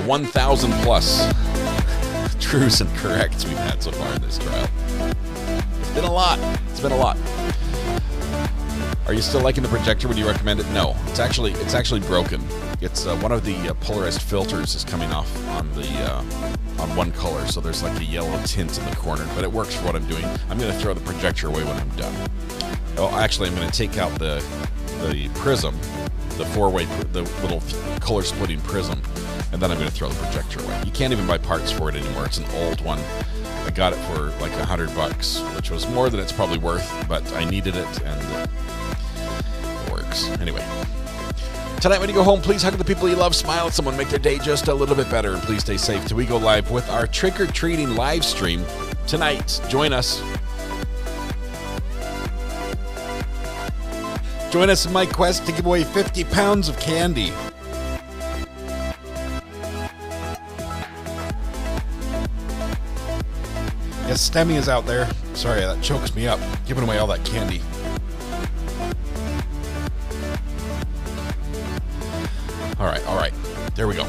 1,000 plus truths and corrects we've had so far in this trial. It's been a lot. It's been a lot. Are you still liking the projector? Would you recommend it? No. It's actually broken. It's one of the polarized filters is coming off on one color, so there's like a yellow tint in the corner, but it works for what I'm doing. I'm going to throw the projector away when I'm done. Oh, actually, I'm going to take out the prism, the little color splitting prism, and then I'm going to throw the projector away. You can't even buy parts for it anymore. It's an old one. I got it for like $100, which was more than it's probably worth, but I needed it and it works. Anyway, tonight when you go home, please hug the people you love, smile at someone, make their day just a little bit better, and please stay safe till we go live with our trick-or-treating live stream tonight. Join us. Join us in my quest to give away 50 pounds of candy. Yes, Stemmy is out there. Sorry, that chokes me up, giving away all that candy. All right. There we go.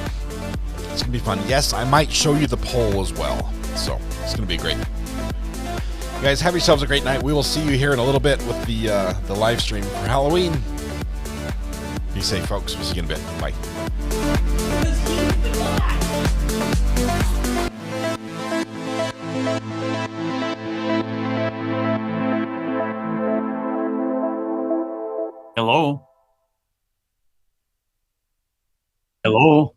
It's going to be fun. Yes, I might show you the poll as well. So, it's going to be great. You guys, have yourselves a great night. We will see you here in a little bit with the live stream for Halloween. Be safe, folks. We'll see you in a bit. Bye. Hello? Hello?